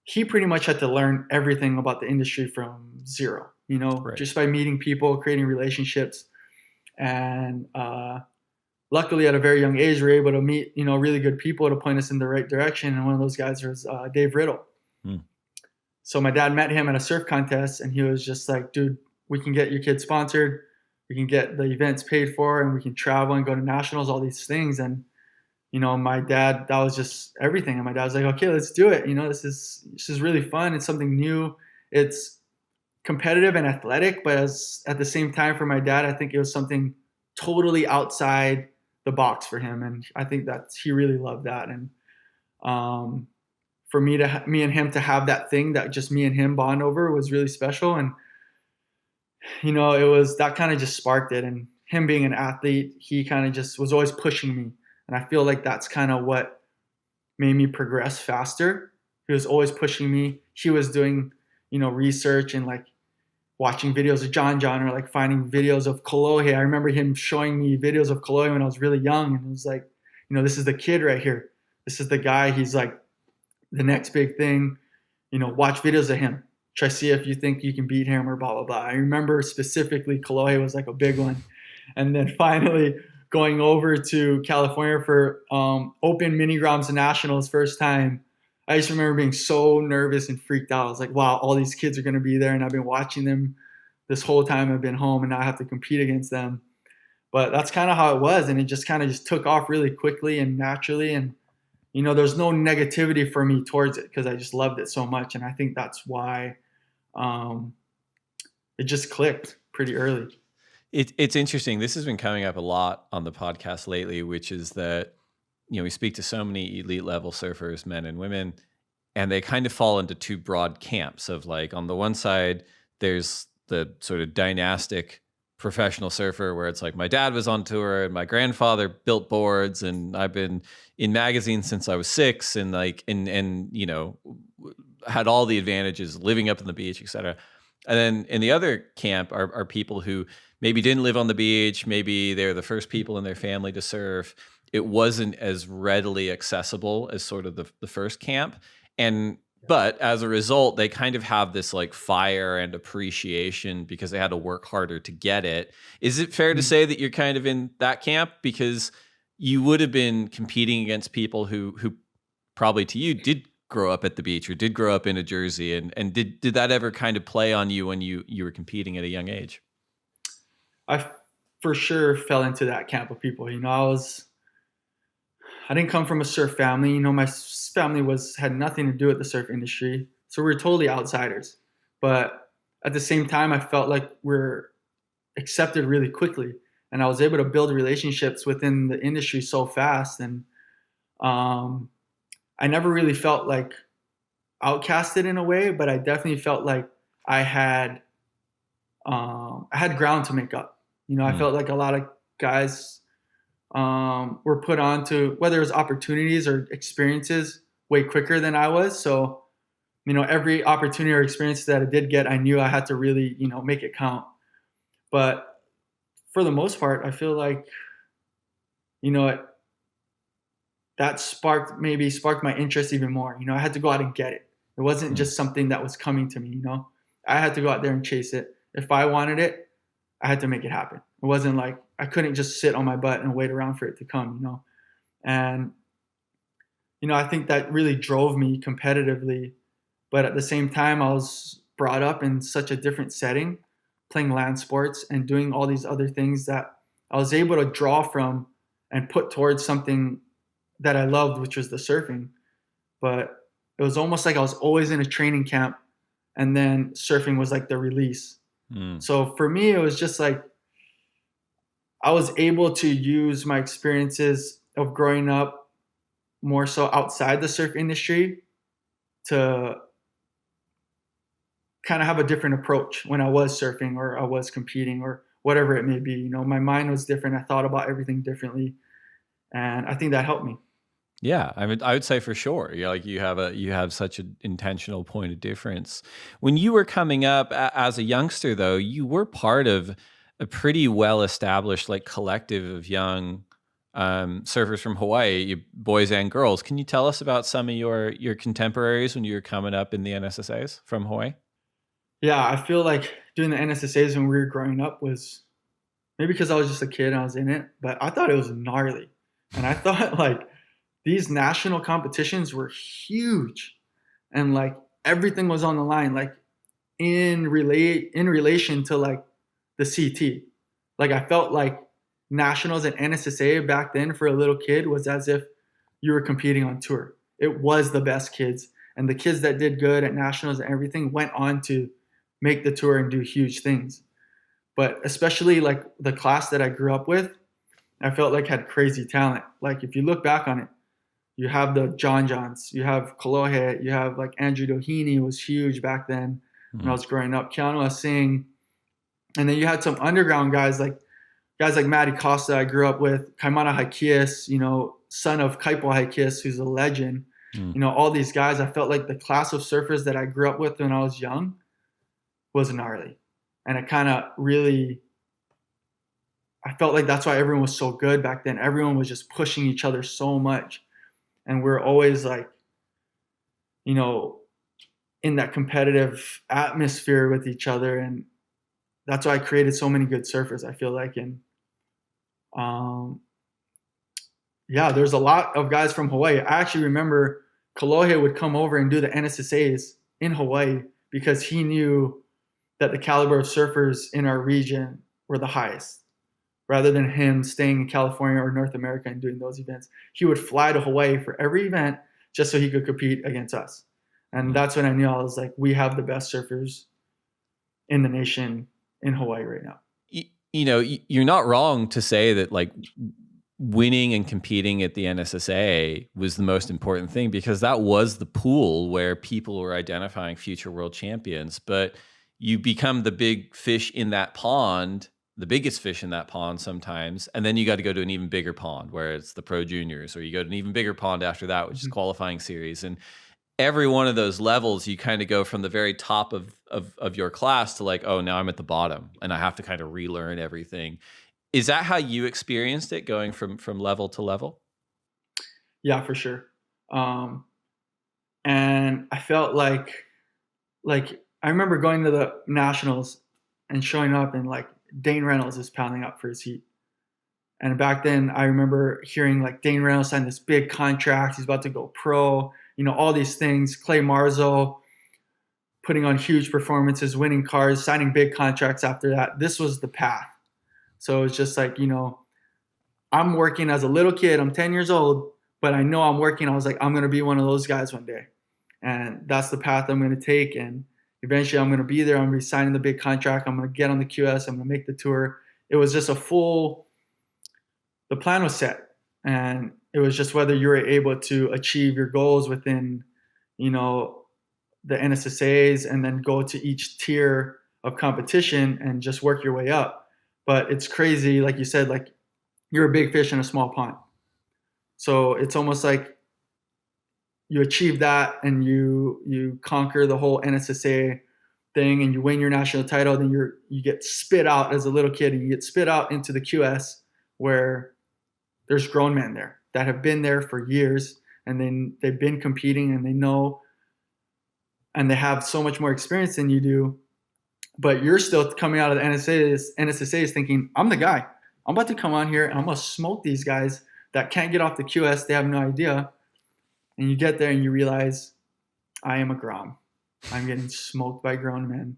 he pretty much had to learn everything about the industry from zero, Right. just by meeting people, creating relationships. And luckily at a very young age, we were able to meet, really good people to point us in the right direction. And one of those guys was Dave Riddle. So my dad met him at a surf contest, and he was just like, dude, we can get your kid sponsored. We can get the events paid for, and we can travel and go to nationals, all these things. And, my dad, that was just everything. And my dad was like, okay, let's do it. This is really fun. It's something new. It's competitive and athletic, but at the same time for my dad, I think it was something totally outside the box for him. And I think that he really loved that. And for me and him to have that thing that just me and him bond over was really special. And, it was, that kind of just sparked it. And him being an athlete, he kind of just was always pushing me. And I feel like that's kind of what made me progress faster. He was always pushing me. He was doing, research and like watching videos of John or like finding videos of Kolohe. I remember him showing me videos of Kolohe when I was really young. And it was like, this is the kid right here. This is the guy. He's like the next big thing. Watch videos of him. Try to see if you think you can beat him or blah, blah, blah. I remember specifically Kolohe was like a big one. And then finally going over to California for Open Mini Groms Nationals first time. I just remember being so nervous and freaked out. I was like, wow, all these kids are going to be there. And I've been watching them this whole time I've been home, and now I have to compete against them. But that's kind of how it was. And it just kind of just took off really quickly and naturally. And, there's no negativity for me towards it because I just loved it so much. And I think that's why it just clicked pretty early. It's interesting. This has been coming up a lot on the podcast lately, which is that, we speak to so many elite level surfers, men and women, and they kind of fall into two broad camps of like, on the one side, there's the sort of dynastic professional surfer where it's like, my dad was on tour and my grandfather built boards and I've been in magazines since I was 6 and like, and had all the advantages living up on the beach, et cetera. And then in the other camp are people who maybe didn't live on the beach. Maybe they're the first people in their family to surf. It wasn't as readily accessible as sort of the first camp. But as a result, they kind of have this like fire and appreciation because they had to work harder to get it. Is it fair to say that you're kind of in that camp? Because you would have been competing against people who probably to you did grow up at the beach or did grow up in a jersey. And did that ever kind of play on you when you were competing at a young age? I for sure fell into that camp of people. I didn't come from a surf family. My family had nothing to do with the surf industry. So we're totally outsiders. But at the same time, I felt like we're accepted really quickly. And I was able to build relationships within the industry so fast. And I I never really felt like outcasted in a way, but I definitely felt like I had ground to make up. I felt like a lot of guys were put on to, whether it was opportunities or experiences, way quicker than I was. So, every opportunity or experience that I did get, I knew I had to really, make it count. But for the most part, I feel like, that sparked my interest even more. I had to go out and get it. It wasn't just something that was coming to me, I had to go out there and chase it. If I wanted it, I had to make it happen. It wasn't like I couldn't just sit on my butt and wait around for it to come, And, I think that really drove me competitively. But at the same time, I was brought up in such a different setting, playing land sports and doing all these other things that I was able to draw from and put towards something that I loved, which was the surfing. But it was almost like I was always in a training camp, and then surfing was like the release. So for me, it was just like I was able to use my experiences of growing up more so outside the surf industry to kind of have a different approach when I was surfing or I was competing or whatever it may be. My mind was different. I thought about everything differently. And I think that helped me. Yeah, I mean, I would say for sure. Like you have such an intentional point of difference. When you were coming up as a youngster, though, you were part of a pretty well-established like collective of young surfers from Hawaii, boys and girls. Can you tell us about some of your contemporaries when you were coming up in the NSSAs from Hawaii? Yeah, I feel like doing the NSSAs when we were growing up was maybe because I was just a kid and I was in it, but I thought it was gnarly. And I thought like these national competitions were huge and like everything was on the line, like in relation to like the CT. Like I felt like nationals and NSSA back then for a little kid was as if you were competing on tour. It was the best kids, and the kids that did good at nationals and everything went on to make the tour and do huge things. But especially like the class that I grew up with, I felt like had crazy talent. Like if you look back on it, you have the Johns, you have Kolohe, you have like Andrew Doheny was huge back then when I was growing up, Keanu Singh. And then you had some underground guys like Matty Costa I grew up with, Kaimana Haikias, son of Kaipo Haikias, who's a legend. All these guys, I felt like the class of surfers that I grew up with when I was young was gnarly. And it kind of really, I felt like that's why everyone was so good back then. Everyone was just pushing each other so much. And we're always like, in that competitive atmosphere with each other. And that's why I created so many good surfers, I feel like. And there's a lot of guys from Hawaii. I actually remember Kolohe would come over and do the NSSAs in Hawaii because he knew that the caliber of surfers in our region were the highest. Rather than him staying in California or North America and doing those events, he would fly to Hawaii for every event just so he could compete against us. And that's when I knew I was like, we have the best surfers in the nation in Hawaii right now. You're not wrong to say that like winning and competing at the NSSA was the most important thing, because that was the pool where people were identifying future world champions. But you become the big fish in that pond, the biggest fish in that pond sometimes, and then you got to go to an even bigger pond where it's the pro juniors, or you go to an even bigger pond after that, which is qualifying series. And every one of those levels, you kind of go from the very top of your class to like, oh, now I'm at the bottom and I have to kind of relearn everything. Is that how you experienced it, going from level to level? Yeah, for sure. And I felt like I remember going to the nationals and showing up and like Dane Reynolds is pounding up for his heat. And back then I remember hearing like Dane Reynolds signed this big contract. He's about to go pro, all these things. Clay Marzo putting on huge performances, winning cars, signing big contracts after that. This was the path. So it's just like, I'm working as a little kid. I'm 10 years old, but I know I'm working. I was like, I'm going to be one of those guys one day. And that's the path I'm going to take. And eventually I'm going to be there. I'm going to be signing the big contract. I'm going to get on the QS. I'm going to make the tour. It was just the plan was set. And it was just whether you were able to achieve your goals within, the NSSAs and then go to each tier of competition and just work your way up. But it's crazy, like you said, like you're a big fish in a small pond. So it's almost like you achieve that and you conquer the whole NSSA thing and you win your national title, then you get spit out as a little kid and you get spit out into the QS where there's grown men there that have been there for years and then they've been competing and they know and they have so much more experience than you do, but you're still coming out of the NSSAs thinking, I'm the guy. I'm about to come on here and I'm going to smoke these guys that can't get off the QS. They have no idea. And you get there and you realize, I am a Grom. I'm getting smoked by grown men.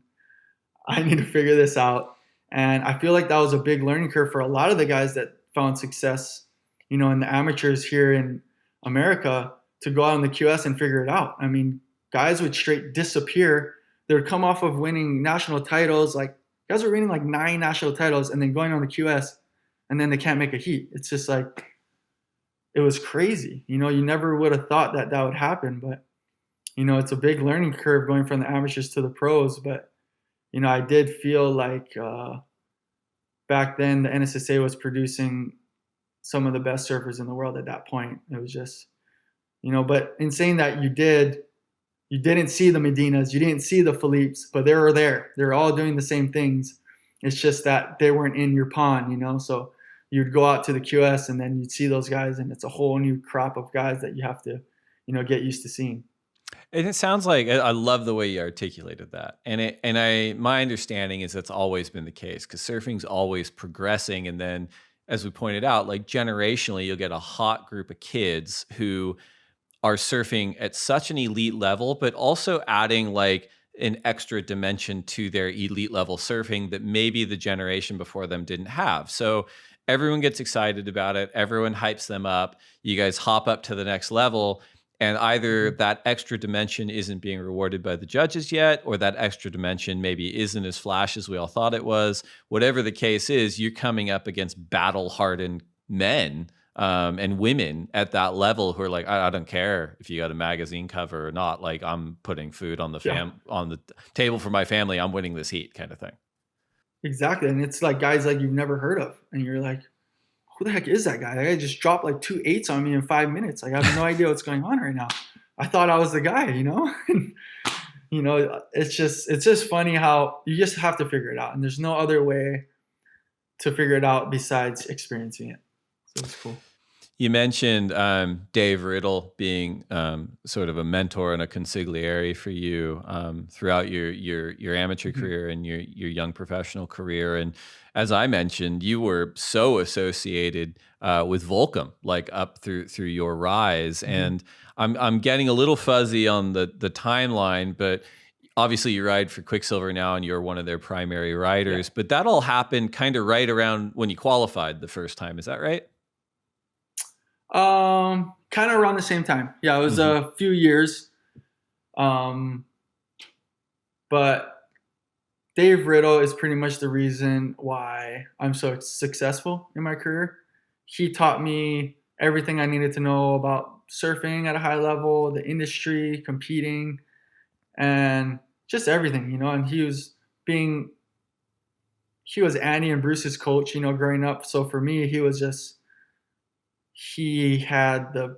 I need to figure this out. And I feel like that was a big learning curve for a lot of the guys that found success, in the amateurs here in America to go out on the QS and figure it out. I mean, guys would straight disappear. They would come off of winning national titles. Like guys were winning like 9 national titles and then going on the QS and then they can't make a heat. It's just like, it was crazy. You never would have thought that would happen, but it's a big learning curve going from the amateurs to the pros. But, I did feel like back then the NSSA was producing some of the best surfers in the world at that point. It was just, but in saying that you didn't see the Medinas, you didn't see the Philippes, but they were there. They were all doing the same things. It's just that they weren't in your pond, so you'd go out to the QS and then you'd see those guys and it's a whole new crop of guys that you have to, get used to seeing. And it sounds like, I love the way you articulated that. And my understanding is that's always been the case because surfing's always progressing. And then as we pointed out, like generationally, you'll get a hot group of kids who are surfing at such an elite level, but also adding like an extra dimension to their elite level surfing that maybe the generation before them didn't have. So everyone gets excited about it. Everyone hypes them up. You guys hop up to the next level. And either that extra dimension isn't being rewarded by the judges yet, or that extra dimension maybe isn't as flash as we all thought it was. Whatever the case is, you're coming up against battle-hardened men and women at that level who are like, I don't care if you got a magazine cover or not. Like, I'm putting food on the on the table for my family. I'm winning this heat, kind of thing. Exactly, and it's like guys like you've never heard of, and you're like, who the heck is that guy? That guy just dropped like 2 8s on me in 5 minutes. Like, I have no idea what's going on right now. I thought I was the guy, it's just funny how you just have to figure it out. And there's no other way to figure it out besides experiencing it. So it's cool. You mentioned Dave Riddle being sort of a mentor and a consigliere for you throughout your amateur career and your young professional career. And as I mentioned, you were so associated with Volcom, like up through your rise. And I'm getting a little fuzzy on the timeline, but obviously you ride for Quicksilver now and you're one of their primary riders. But that all happened kind of right around when you qualified the first time. Is that right? Kind of around the same time. Yeah, it was a few years. But Dave Riddle is pretty much the reason why I'm so successful in my career. He taught me everything I needed to know about surfing at a high level, the industry, competing, and just everything, And he was Annie and Bruce's coach, growing up. So for me, he had the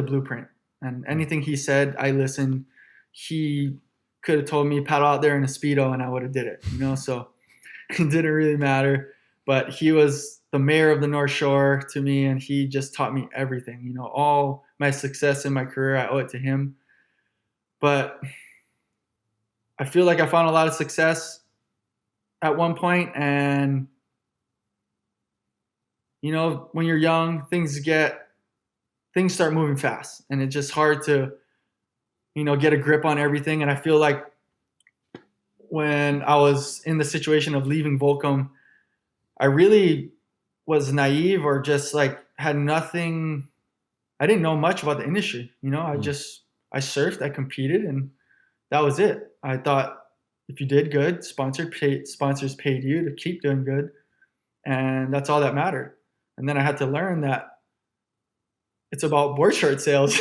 blueprint, and anything he said, I listened. He could have told me paddle out there in a Speedo and I would have did it, so it didn't really matter. But he was the mayor of the North Shore to me, and he just taught me everything. All my success in my career, I owe it to him. But I feel like I found a lot of success at one point, and when you're young, things start moving fast, and it's just hard to, get a grip on everything. And I feel like when I was in the situation of leaving Volcom, I really was naive or just like had nothing. I didn't know much about the industry. I surfed, I competed, and that was it. I thought if you did good, sponsors paid you to keep doing good, and that's all that mattered. And then I had to learn that it's about board short sales.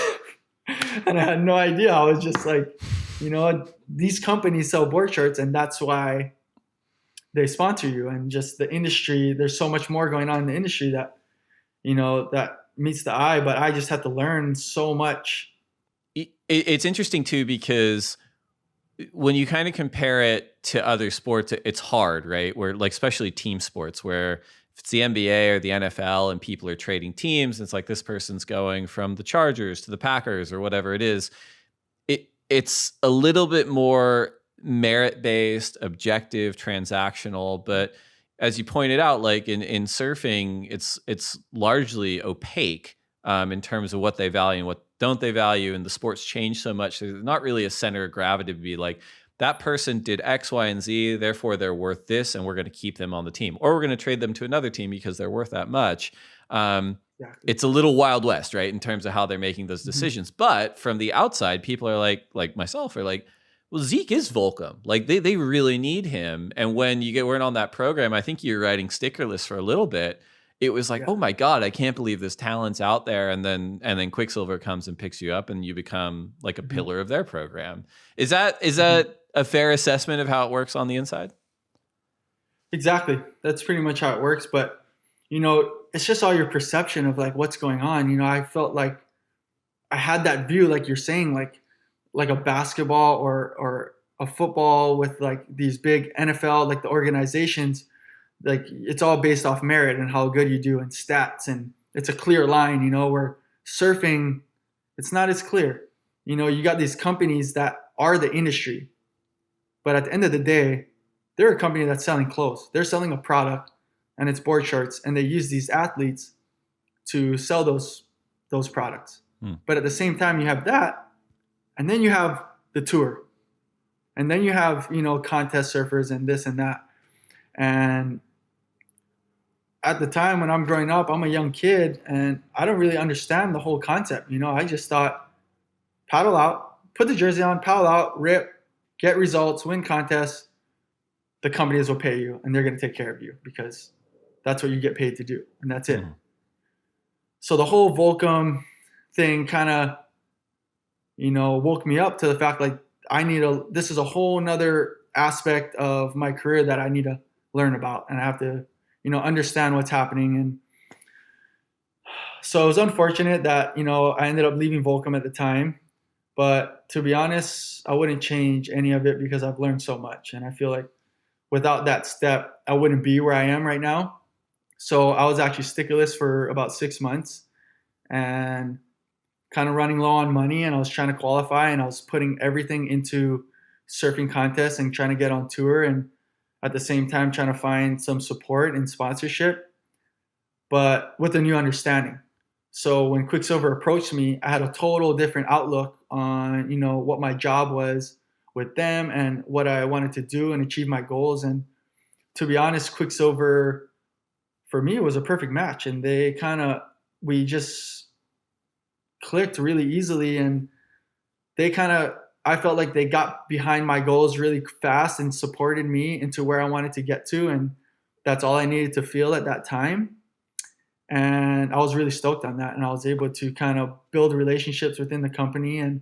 And I had no idea. I was just like, these companies sell board shorts, and that's why they sponsor you. And just the industry, there's so much more going on in the industry that, that meets the eye, but I just had to learn so much. It's interesting too, because when you kind of compare it to other sports, it's hard, right? Where like, especially team sports, where if it's the NBA or the NFL and people are trading teams, it's like this person's going from the Chargers to the Packers or whatever it is. It's a little bit more merit-based, objective, transactional. But as you pointed out, like in surfing, it's largely opaque in terms of what they value and what don't they value. And the sports change so much. There's not really a center of gravity to be like, that person did X, Y, and Z, therefore they're worth this, and we're going to keep them on the team. Or we're going to trade them to another team because they're worth that much. It's a little Wild West, right, in terms of how they're making those decisions. But from the outside, people are like myself, are like, well, Zeke is Volcom. Like, they really need him. And when you get word on that program, I think you're writing sticker lists for a little bit. It was like, oh my God, I can't believe this talent's out there. And then Quicksilver comes and picks you up, and you become like a pillar of their program. Is that a fair assessment of how it works on the inside? Exactly. That's pretty much how it works. But, it's just all your perception of like what's going on. I felt like I had that view, like you're saying, like a basketball or a football with like these big NFL, like the organizations, like it's all based off merit and how good you do and stats. And it's a clear line, where surfing, it's not as clear. You got these companies that are the industry, but at the end of the day, they're a company that's selling clothes. They're selling a product, and it's board shorts, and they use these athletes to sell those products. But at the same time, you have that, and then you have the tour, and then you have, contest surfers and this and that. And at the time when I'm growing up, I'm a young kid, and I don't really understand the whole concept. I just thought, paddle out, put the jersey on, paddle out, rip, get results, win contests. The companies will pay you, and they're going to take care of you because that's what you get paid to do, and that's it. So the whole Volcom thing kind of, woke me up to the fact like this is a whole nother aspect of my career that I need to learn about, and I have to, understand what's happening. And so it was unfortunate that, I ended up leaving Volcom at the time, but to be honest, I wouldn't change any of it because I've learned so much, and I feel like without that step, I wouldn't be where I am right now. So I was actually stickerless for about 6 months and kind of running low on money, and I was trying to qualify, and I was putting everything into surfing contests and trying to get on tour, and at the same time trying to find some support and sponsorship, but with a new understanding. So when Quicksilver approached me, I had a total different outlook on, what my job was with them and what I wanted to do and achieve my goals. And to be honest, Quicksilver, for me, was a perfect match. And we just clicked really easily. And I felt like they got behind my goals really fast and supported me into where I wanted to get to. And that's all I needed to feel at that time. And I was really stoked on that. And I was able to kind of build relationships within the company and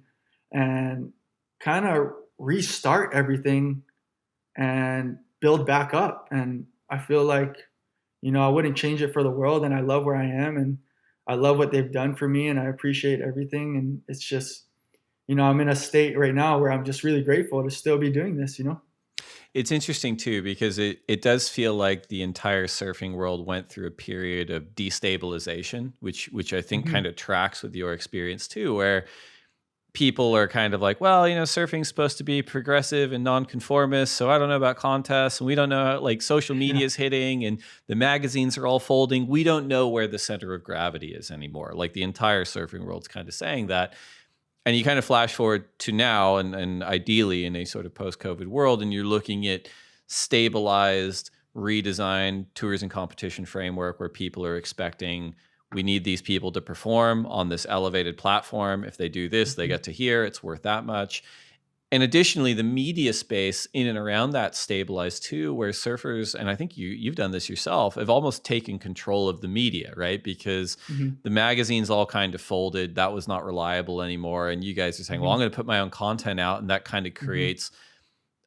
kind of restart everything and build back up. And I feel like, I wouldn't change it for the world. And I love where I am, and I love what they've done for me, and I appreciate everything. And it's just, I'm in a state right now where I'm just really grateful to still be doing this, It's interesting too, because it does feel like the entire surfing world went through a period of destabilization, which I think kind of tracks with your experience too, where people are kind of like, well, surfing's supposed to be progressive and nonconformist, so I don't know about contests, and we don't know, like, social media is hitting and the magazines are all folding. We don't know where the center of gravity is anymore. Like, the entire surfing world's kind of saying that. And you kind of flash forward to now, and ideally in a sort of post-COVID world, and you're looking at stabilized, redesigned tours and competition framework where people are expecting, we need these people to perform on this elevated platform. If they do this, they get to here. It's worth that much. And additionally, the media space in and around that stabilized too, where surfers, and I think you've done this yourself, have almost taken control of the media, right? Because the magazines all kind of folded. That was not reliable anymore. And you guys are saying, well, I'm going to put my own content out. And that kind of creates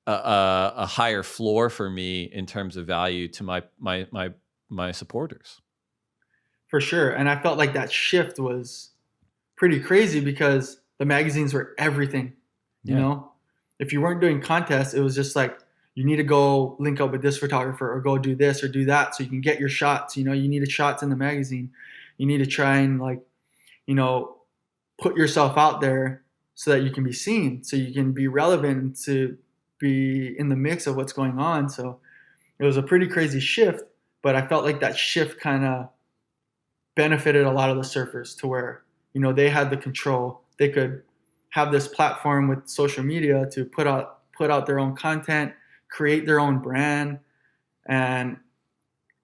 a higher floor for me in terms of value to my supporters. For sure. And I felt like that shift was pretty crazy because the magazines were everything, you know? If you weren't doing contests, it was just like, you need to go link up with this photographer or go do this or do that so you can get your shots. You know, you needed shots in the magazine. You need to try and like, you know, put yourself out there so that you can be seen, so you can be relevant, to be in the mix of what's going on. So it was a pretty crazy shift, but I felt like that shift kind of benefited a lot of the surfers to where, you know, they had the control. They could have this platform with social media to put out their own content, create their own brand. And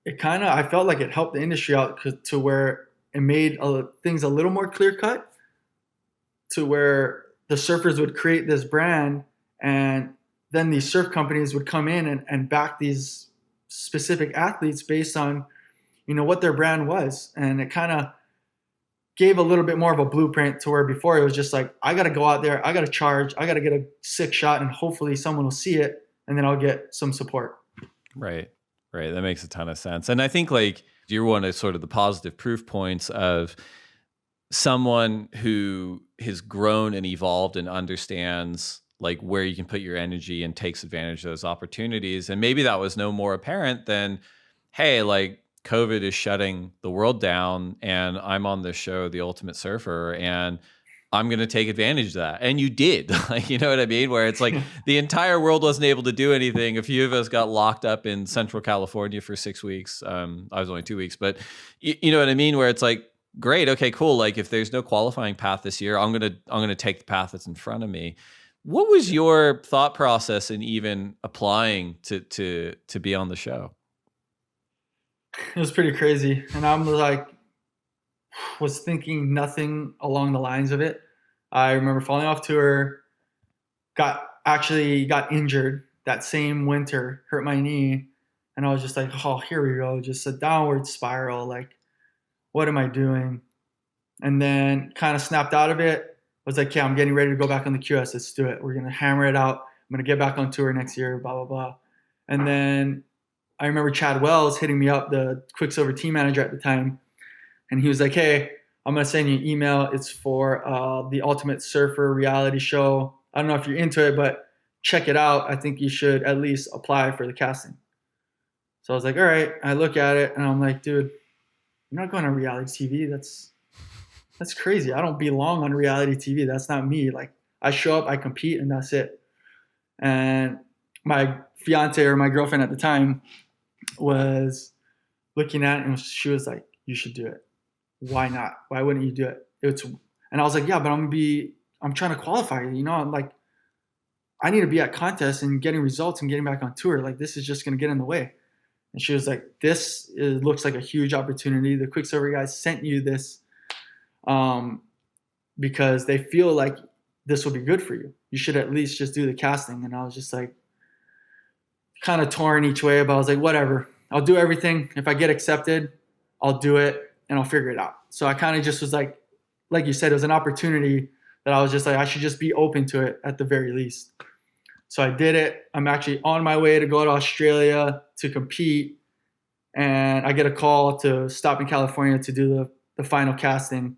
it kind of, I felt like it helped the industry out to where it made things a little more clear cut, to where the surfers would create this brand and then these surf companies would come in and back these specific athletes based on, you know, what their brand was. And it kind of gave a little bit more of a blueprint to where before it was just like, I got to go out there, I got to charge, I got to get a sick shot, and hopefully someone will see it and then I'll get some support. Right. That makes a ton of sense. And I think like you're one of sort of the positive proof points of someone who has grown and evolved and understands like where you can put your energy and takes advantage of those opportunities. And maybe that was no more apparent than, hey, like COVID is shutting the world down and I'm on this show, The Ultimate Surfer, and I'm going to take advantage of that. And you did, like, you know what I mean? Where it's like the entire world wasn't able to do anything. A few of us got locked up in Central California for 6 weeks. I was only 2 weeks, but you know what I mean? Where it's like, great. Okay, cool. Like if there's no qualifying path this year, I'm going to take the path that's in front of me. What was your thought process in even applying to be on the show? It was pretty crazy. And I'm like, was thinking nothing along the lines of it. I remember falling off tour, got injured that same winter, hurt my knee. And I was just like, oh, here we go. Just a downward spiral. Like, what am I doing? And then kind of snapped out of it. Was like, okay, I'm getting ready to go back on the QS. Let's do it. We're going to hammer it out. I'm going to get back on tour next year, blah, blah, blah. And then I remember Chad Wells hitting me up, the Quicksilver team manager at the time. And he was like, hey, I'm going to send you an email. It's for the Ultimate Surfer reality show. I don't know if you're into it, but check it out. I think you should at least apply for the casting. So I was like, all right. I look at it and I'm like, dude, I'm not going on reality TV. That's crazy. I don't belong on reality TV. That's not me. Like, I show up, I compete, and that's it. And my fiance, or my girlfriend at the time, was looking at it and she was like, you should do it. Why not? Why wouldn't you do it? And I was like, yeah, but I'm trying to qualify. You know, I'm like, I need to be at contests and getting results and getting back on tour. Like, this is just going to get in the way. And she was like, this looks like a huge opportunity. The Quicksilver guys sent you this because they feel like this will be good for you. You should at least just do the casting. And I was just like, kind of torn each way, but I was like, whatever. I'll do everything. If I get accepted, I'll do it and I'll figure it out. So I kind of just was like you said, it was an opportunity that I was just like, I should just be open to it at the very least. So I did it. I'm actually on my way to go to Australia to compete. And I get a call to stop in California to do the final casting.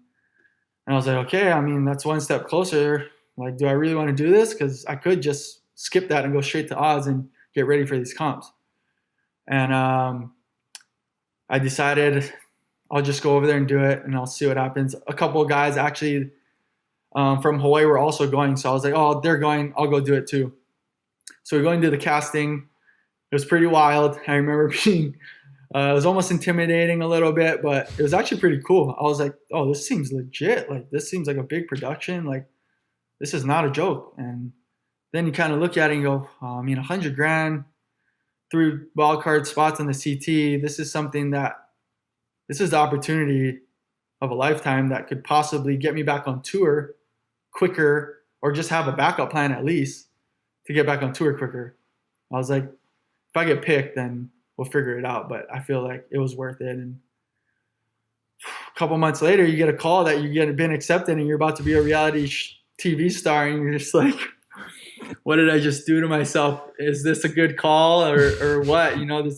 And I was like, okay, I mean, that's one step closer. Like, do I really want to do this? Because I could just skip that and go straight to odds and get ready for these comps. And I decided I'll just go over there and do it, and I'll see what happens. A couple of guys actually from Hawaii were also going. So I was like, oh, they're going. I'll go do it too. So we go and do the casting. It was pretty wild. I remember being it was almost intimidating a little bit, but it was actually pretty cool. I was like, oh, this seems legit. Like, this seems like a big production. Like, this is not a joke. And then you kind of look at it and go, oh, I mean, $100,000, 3 wildcard spots in the CT. This is the opportunity of a lifetime that could possibly get me back on tour quicker, or just have a backup plan at least. to get back on tour quicker. I was like, if I get picked, then we'll figure it out. But I feel like it was worth it. And a couple months later, you get a call that been accepted and you're about to be a reality TV star, and you're just like, what did I just do to myself? Is this a good call or what? You know,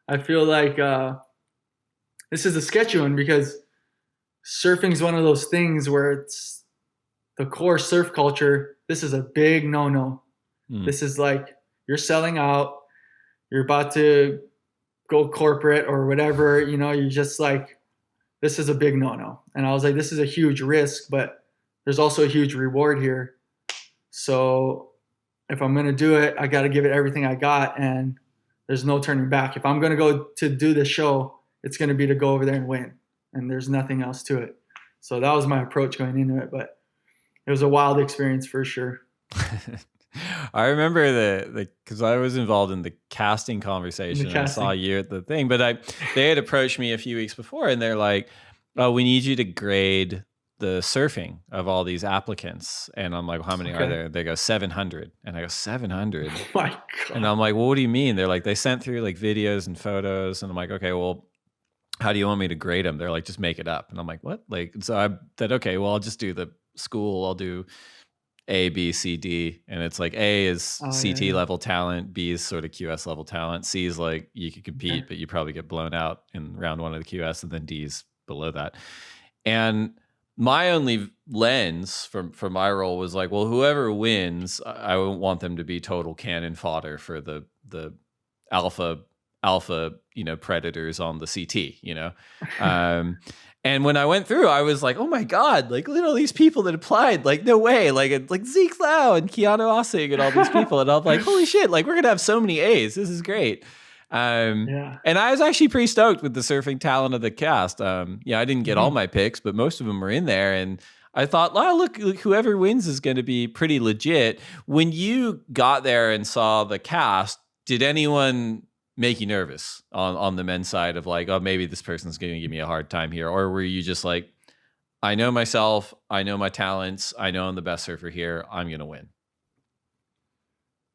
I feel like this is a sketchy one, because surfing is one of those things where it's the core surf culture. This is a big no-no. This is like, you're selling out, you're about to go corporate or whatever, you know, you're just like, this is a big no-no. And I was like, this is a huge risk, but there's also a huge reward here. So if I'm going to do it, I got to give it everything I got, and there's no turning back. If I'm going to go to do the show, it's going to be to go over there and win, and there's nothing else to it. So that was my approach going into it, but it was a wild experience for sure. I remember because I was involved in the casting conversation. And I saw you at the thing, but they had approached me a few weeks before, and they're like, "Oh, we need you to grade the surfing of all these applicants." And I'm like, "How many are there?" They go 700, and I go 700. Oh my God. And I'm like, "Well, what do you mean?" They're like, they sent through like videos and photos, and I'm like, "Okay, well, how do you want me to grade them?" They're like, "Just make it up." And I'm like, "What?" Like, so I said, "Okay, well, I'll just do the school. I'll do A, B, C, D." And it's like A is CT level talent, B is sort of QS level talent, C is like you could compete, but you probably get blown out in round one of the QS, and then D is below that. And my only lens for my role was like, well, whoever wins, I won't want them to be total cannon fodder for the alpha, you know, predators on the CT, you know. And when I went through, I was like, oh my God, like look at all these people that applied. Like, no way. Like Ezekiel Lau and Keanu Ossing and all these people. And I'm like, holy shit, like we're going to have so many A's. This is great. And I was actually pretty stoked with the surfing talent of the cast. Yeah, I didn't get all my picks, but most of them were in there. And I thought, oh, look, whoever wins is going to be pretty legit. When you got there and saw the cast, did anyone make you nervous on the men's side of like, oh, maybe this person's going to give me a hard time here? Or were you just like, I know myself, I know my talents, I know I'm the best surfer here, I'm going to win?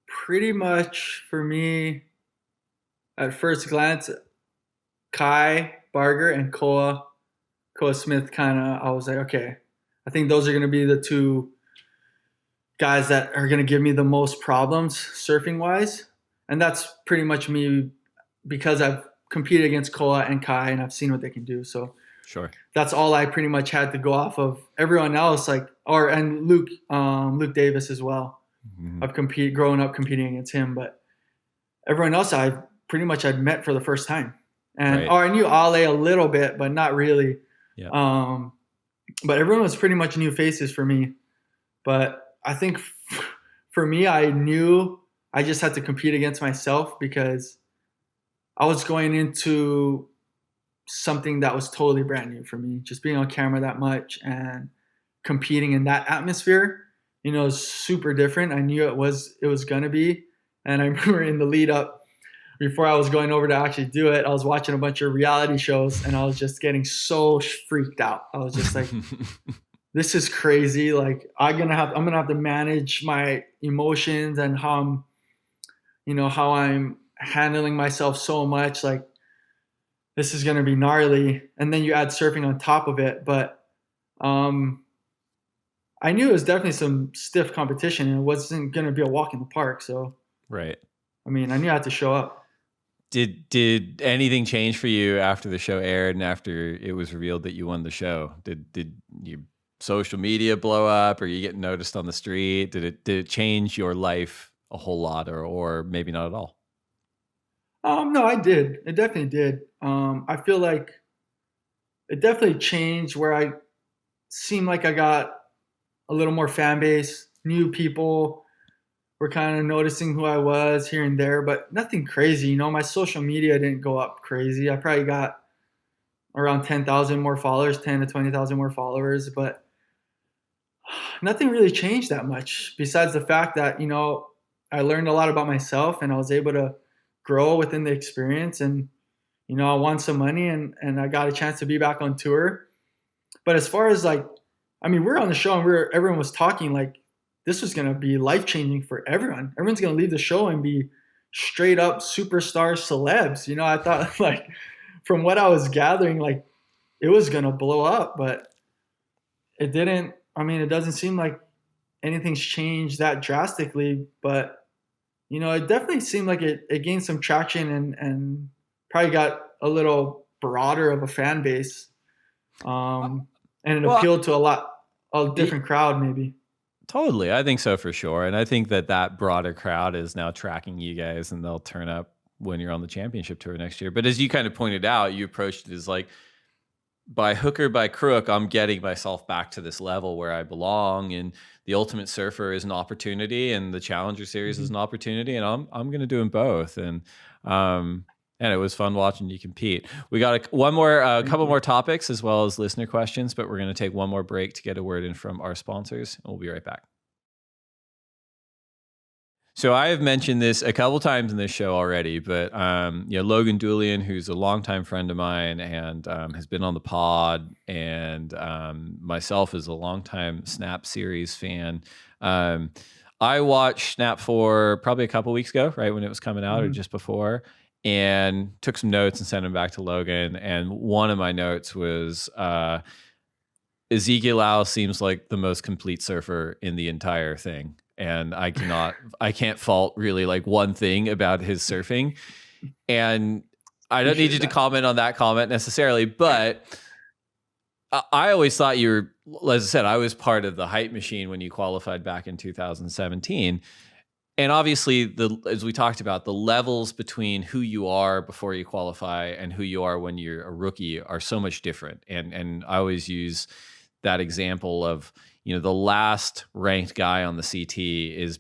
Pretty much for me, at first glance, Kai Barger and Koa Smith I was like, okay, I think those are going to be the two guys that are going to give me the most problems surfing wise. And that's pretty much me, because I've competed against Koa and Kai and I've seen what they can do. So sure, that's all I pretty much had to go off of. Everyone else, and Luke Davis as well. Mm-hmm. I've grown up competing against him, but everyone else I'd met for the first time. And I knew Ale a little bit, but not really. Yeah. But everyone was pretty much new faces for me. But I think for me, I knew I just had to compete against myself, because I was going into something that was totally brand new for me. Just being on camera that much and competing in that atmosphere, you know, is super different. I knew it was going to be. And I remember in the lead up, before I was going over to actually do it, I was watching a bunch of reality shows and I was just getting so freaked out. I was just like, this is crazy. Like I'm gonna have to manage my emotions and how I'm handling myself so much. Like this is gonna be gnarly. And then you add surfing on top of it. But I knew it was definitely some stiff competition, and it wasn't gonna be a walk in the park. So right. I mean, I knew I had to show up. Did anything change for you after the show aired and after it was revealed that you won the show? Did your social media blow up, or you get noticed on the street? Did it change your life a whole lot, or maybe not at all? No, I did. It definitely did. I feel like it definitely changed where I seemed like I got a little more fan base, new people were kind of noticing who I was here and there, but nothing crazy. You know, my social media didn't go up crazy. I probably got around 10,000 more followers, 10 to 20,000 more followers, but nothing really changed that much besides the fact that, you know, I learned a lot about myself and I was able to grow within the experience, and, you know, I won some money and I got a chance to be back on tour. But as far as like, I mean, we're on the show and everyone was talking like, this was going to be life-changing for everyone. Everyone's going to leave the show and be straight up superstar celebs. You know, I thought like from what I was gathering, like it was going to blow up, but it didn't. I mean, it doesn't seem like anything's changed that drastically, but you know, it definitely seemed like it gained some traction and probably got a little broader of a fan base. And it appealed to a different crowd maybe. Totally. I think so for sure. And I think that broader crowd is now tracking you guys, and they'll turn up when you're on the championship tour next year. But as you kind of pointed out, you approached it as like, by hook or by crook, I'm getting myself back to this level where I belong. And the Ultimate Surfer is an opportunity, and the Challenger Series is an opportunity, and I'm going to do them both. And it was fun watching you compete. We got a couple more topics as well as listener questions, but we're going to take one more break to get a word in from our sponsors, and we'll be right back. So I have mentioned this a couple times in this show already, but Logan Doolian, who's a longtime friend of mine and has been on the pod, and myself as a longtime Snapt series fan. I watched Snapt for probably a couple weeks ago, right when it was coming out or just before, and took some notes and sent them back to Logan. And one of my notes was Ezekiel Lau seems like the most complete surfer in the entire thing. And I can't fault really like one thing about his surfing. And I don't need you to comment on that comment necessarily, but I always thought you were, as I said, I was part of the hype machine when you qualified back in 2017. And obviously, as we talked about, the levels between who you are before you qualify and who you are when you're a rookie are so much different. And I always use that example of, the last ranked guy on the CT is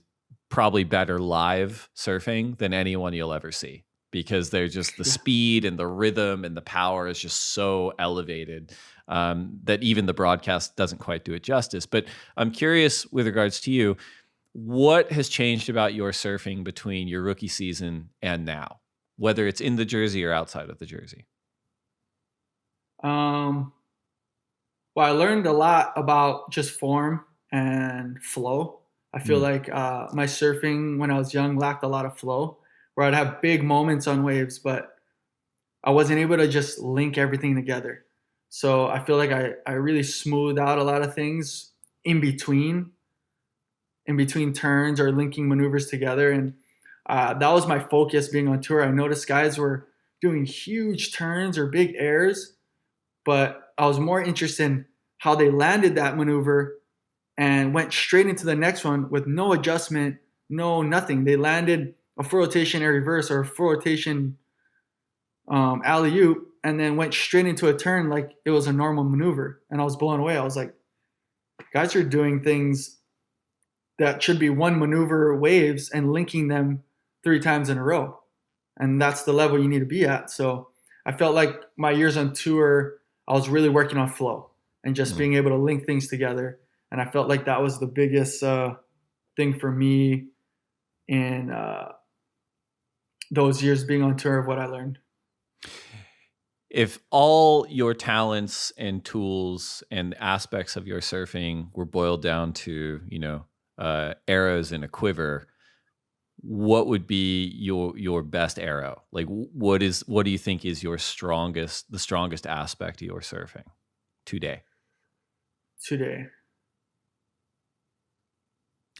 probably better live surfing than anyone you'll ever see, because they're just the speed and the rhythm and the power is just so elevated that even the broadcast doesn't quite do it justice. But I'm curious with regards to you, what has changed about your surfing between your rookie season and now, whether it's in the jersey or outside of the jersey? Well, I learned a lot about just form and flow. I feel like my surfing when I was young lacked a lot of flow, where I'd have big moments on waves, but I wasn't able to just link everything together. So I feel like I really smoothed out a lot of things in between turns or linking maneuvers together. And that was my focus being on tour. I noticed guys were doing huge turns or big airs, but I was more interested in how they landed that maneuver and went straight into the next one with no adjustment, no nothing. They landed a full rotation air reverse or a full rotation alley-oop and then went straight into a turn like it was a normal maneuver. And I was blown away. I was like, guys are doing things that should be one maneuver waves and linking them 3 times in a row. And that's the level you need to be at. So I felt like my years on tour, I was really working on flow and just being able to link things together. And I felt like that was the biggest thing for me in those years being on tour of what I learned. If all your talents and tools and aspects of your surfing were boiled down to, arrows in a quiver, what would be your best arrow? Like what do you think is the strongest aspect of your surfing today?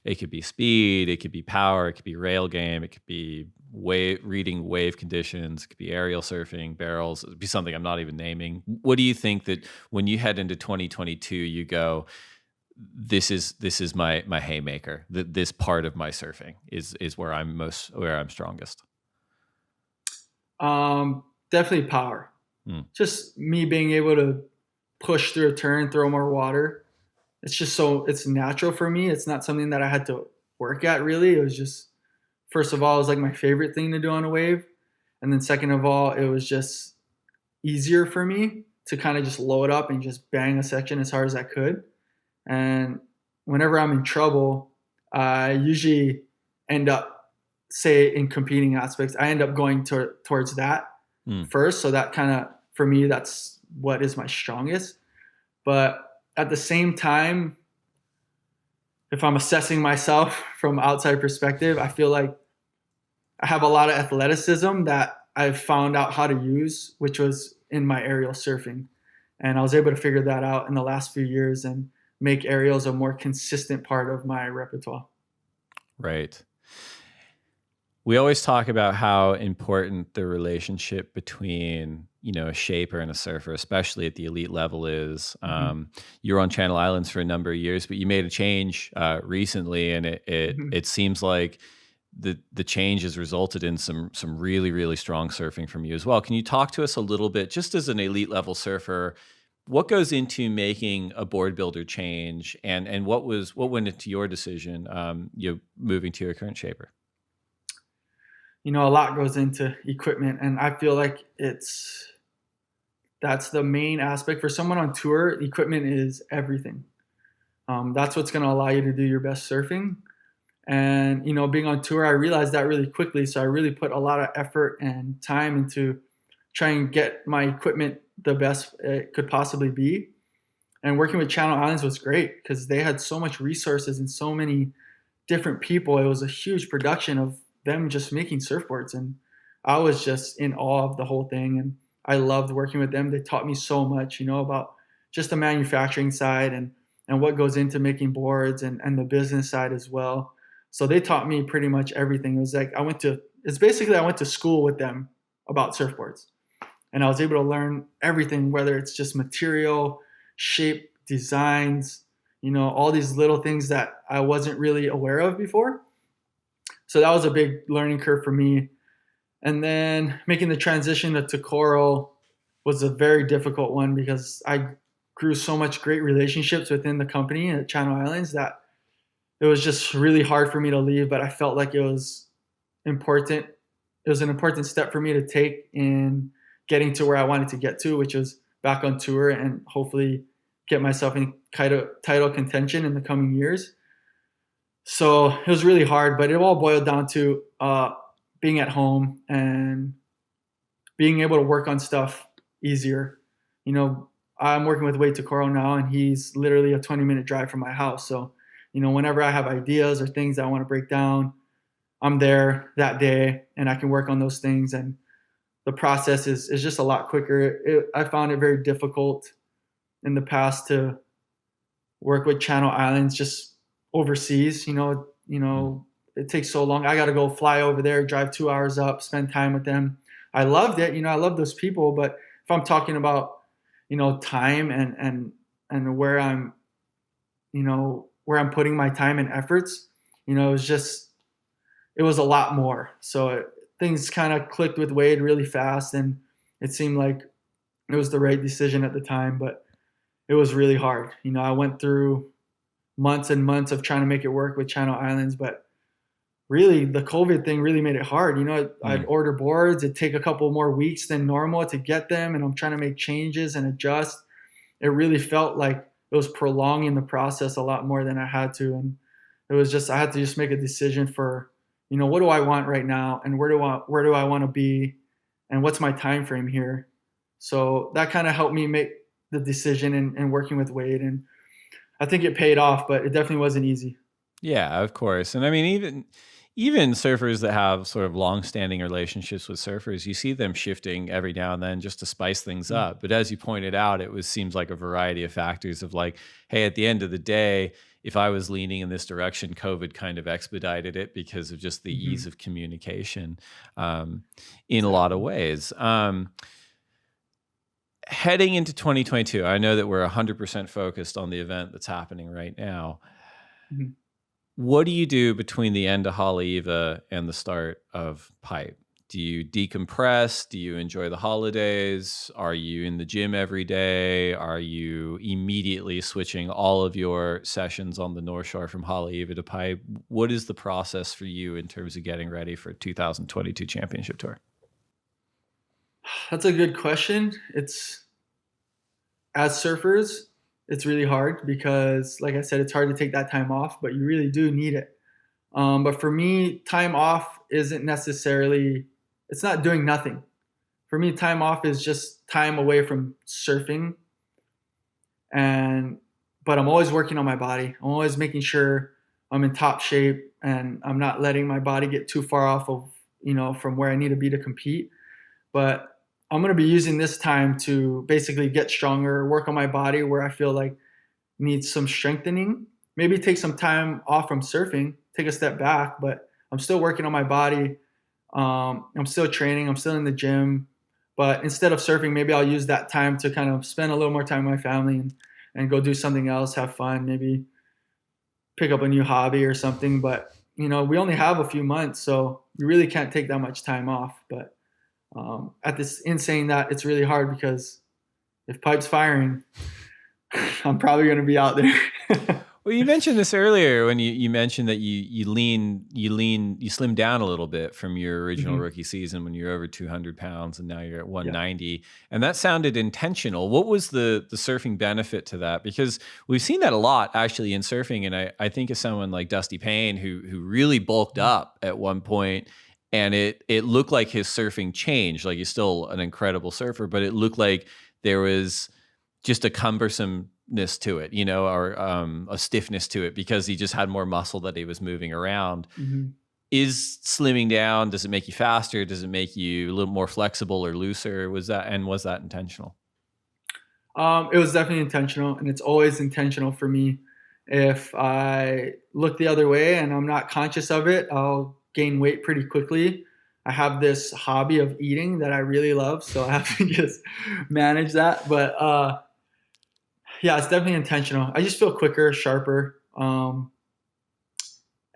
It could be speed, it could be power, it could be rail game, it could be reading wave conditions, it could be aerial surfing, barrels, it could be something I'm not even naming. What do you think that when you head into 2022, you go, this is my haymaker. This part of my surfing is where I'm strongest. Definitely power. Just me being able to push through a turn, throw more water. It's natural for me. It's not something that I had to work at really. It was just, first of all, it was like my favorite thing to do on a wave. And then second of all, it was just easier for me to kind of just load up and just bang a section as hard as I could. And whenever I'm in trouble, I usually end up, say in competing aspects, I end up going towards that first. So that kind of, for me, that's what is my strongest. But at the same time, if I'm assessing myself from outside perspective, I feel like I have a lot of athleticism that I've found out how to use, which was in my aerial surfing. And I was able to figure that out in the last few years and make aerials a more consistent part of my repertoire. Right. We always talk about how important the relationship between, a shaper and a surfer, especially at the elite level, is. You were on Channel Islands for a number of years, but you made a change recently, and it seems like the change has resulted in some really, really strong surfing from you as well. Can you talk to us a little bit, just as an elite level surfer, what goes into making a board builder change, and what went into your decision, moving to your current shaper? A lot goes into equipment, and I feel like that's the main aspect for someone on tour. Equipment is everything. That's what's going to allow you to do your best surfing. And, being on tour, I realized that really quickly. So I really put a lot of effort and time into trying to get my equipment the best it could possibly be. And working with Channel Islands was great because they had so much resources and so many different people. It was a huge production of them just making surfboards. And I was just in awe of the whole thing. And I loved working with them. They taught me so much, about just the manufacturing side and what goes into making boards and the business side as well. So they taught me pretty much everything. It was like I went to school with them about surfboards. And I was able to learn everything, whether it's just material, shape, designs, all these little things that I wasn't really aware of before. So that was a big learning curve for me. And then making the transition to Tokoro was a very difficult one because I grew so much great relationships within the company at Channel Islands that it was just really hard for me to leave, but I felt like it was important. It was an important step for me to take in getting to where I wanted to get to, which was back on tour and hopefully get myself in title contention in the coming years. So it was really hard, but it all boiled down to being at home and being able to work on stuff easier. I'm working with Wade Tokoro now, and he's literally a 20-minute drive from my house. So, whenever I have ideas or things that I want to break down, I'm there that day and I can work on those things. And the process is just a lot quicker. I found it very difficult in the past to work with Channel Islands just overseas. It takes so long. I got to go fly over there, drive 2 hours up, spend time with them. I loved it. I love those people. But if I'm talking about, time and where I'm, where I'm putting my time and efforts, it was a lot more. So things kind of clicked with Wade really fast, and it seemed like it was the right decision at the time, but it was really hard. I went through months and months of trying to make it work with Channel Islands, but really the COVID thing really made it hard. I'd order boards. It'd take a couple more weeks than normal to get them, and I'm trying to make changes and adjust. It really felt like it was prolonging the process a lot more than I had to. And it was just, I had to just make a decision for, what do I want right now? And where do I want to be? And what's my time frame here? So that kind of helped me make the decision and working with Wade. And I think it paid off, but it definitely wasn't easy. Yeah, of course. And I mean, even surfers that have sort of long-standing relationships with surfers, you see them shifting every now and then just to spice things up. But as you pointed out, seems like a variety of factors of like, hey, at the end of the day, if I was leaning in this direction, COVID kind of expedited it because of just the ease of communication in a lot of ways. Heading into 2022, I know that we're 100% focused on the event that's happening right now. What do you do between the end of Haleiwa and the start of Pipe? Do you decompress? Do you enjoy the holidays? Are you in the gym every day? Are you immediately switching all of your sessions on the North Shore from Haleiwa to Pipe? What is the process for you in terms of getting ready for 2022 Championship Tour? That's a good question. As surfers, it's really hard because, like I said, it's hard to take that time off, but you really do need it. But for me, time off isn't necessarily, it's not doing nothing. For me, time off is just time away from surfing. But I'm always working on my body. I'm always making sure I'm in top shape and I'm not letting my body get too far off of, from where I need to be to compete. But I'm going to be using this time to basically get stronger, work on my body where I feel like needs some strengthening, maybe take some time off from surfing, take a step back, but I'm still working on my body. I'm still training. I'm still in the gym. But instead of surfing, maybe I'll use that time to kind of spend a little more time with my family and go do something else, have fun, maybe pick up a new hobby or something. But, we only have a few months, so we really can't take that much time off. But in saying that, it's really hard because if pipe's firing, I'm probably going to be out there. Well, you mentioned this earlier when you mentioned that you slimmed down a little bit from your original rookie season when you were over 200 pounds and now you're at 190. Yeah. And that sounded intentional. What was the surfing benefit to that? Because we've seen that a lot actually in surfing. And I think of someone like Dusty Payne who really bulked up at one point, and it looked like his surfing changed. Like, he's still an incredible surfer, but it looked like there was just a cumbersomeness to it, or a stiffness to it because he just had more muscle that he was moving around. Is slimming down, does it make you faster? Does it make you a little more flexible or looser? Was that intentional? It was definitely intentional, and it's always intentional for me. If I look the other way and I'm not conscious of it, I'll gain weight pretty quickly. I have this hobby of eating that I really love, so I have to just manage that. But yeah, it's definitely intentional. I just feel quicker, sharper.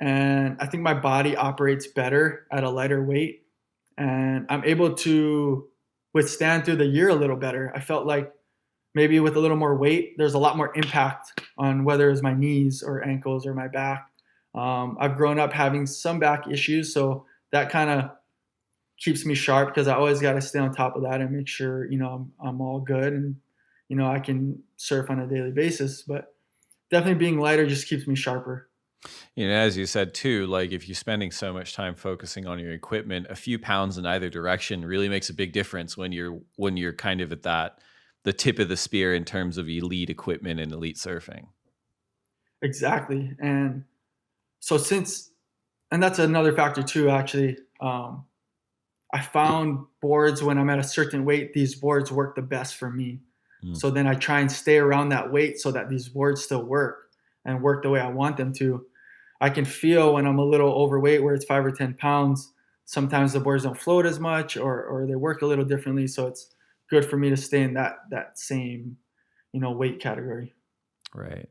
And I think my body operates better at a lighter weight. And I'm able to withstand through the year a little better. I felt like maybe with a little more weight, there's a lot more impact on whether it's my knees or ankles or my back. I've grown up having some back issues, so that kind of keeps me sharp because I always got to stay on top of that and make sure, I'm all good and, I can surf on a daily basis. But definitely being lighter just keeps me sharper. As you said too, like if you're spending so much time focusing on your equipment, a few pounds in either direction really makes a big difference when you're kind of at the tip of the spear in terms of elite equipment and elite surfing. Exactly. And so and that's another factor too, actually. I found boards when I'm at a certain weight, these boards work the best for me. So then I try and stay around that weight so that these boards still work and work the way I want them to. I can feel when I'm a little overweight where it's 5 or 10 pounds, sometimes the boards don't float as much or they work a little differently. So it's good for me to stay in that same, weight category. Right.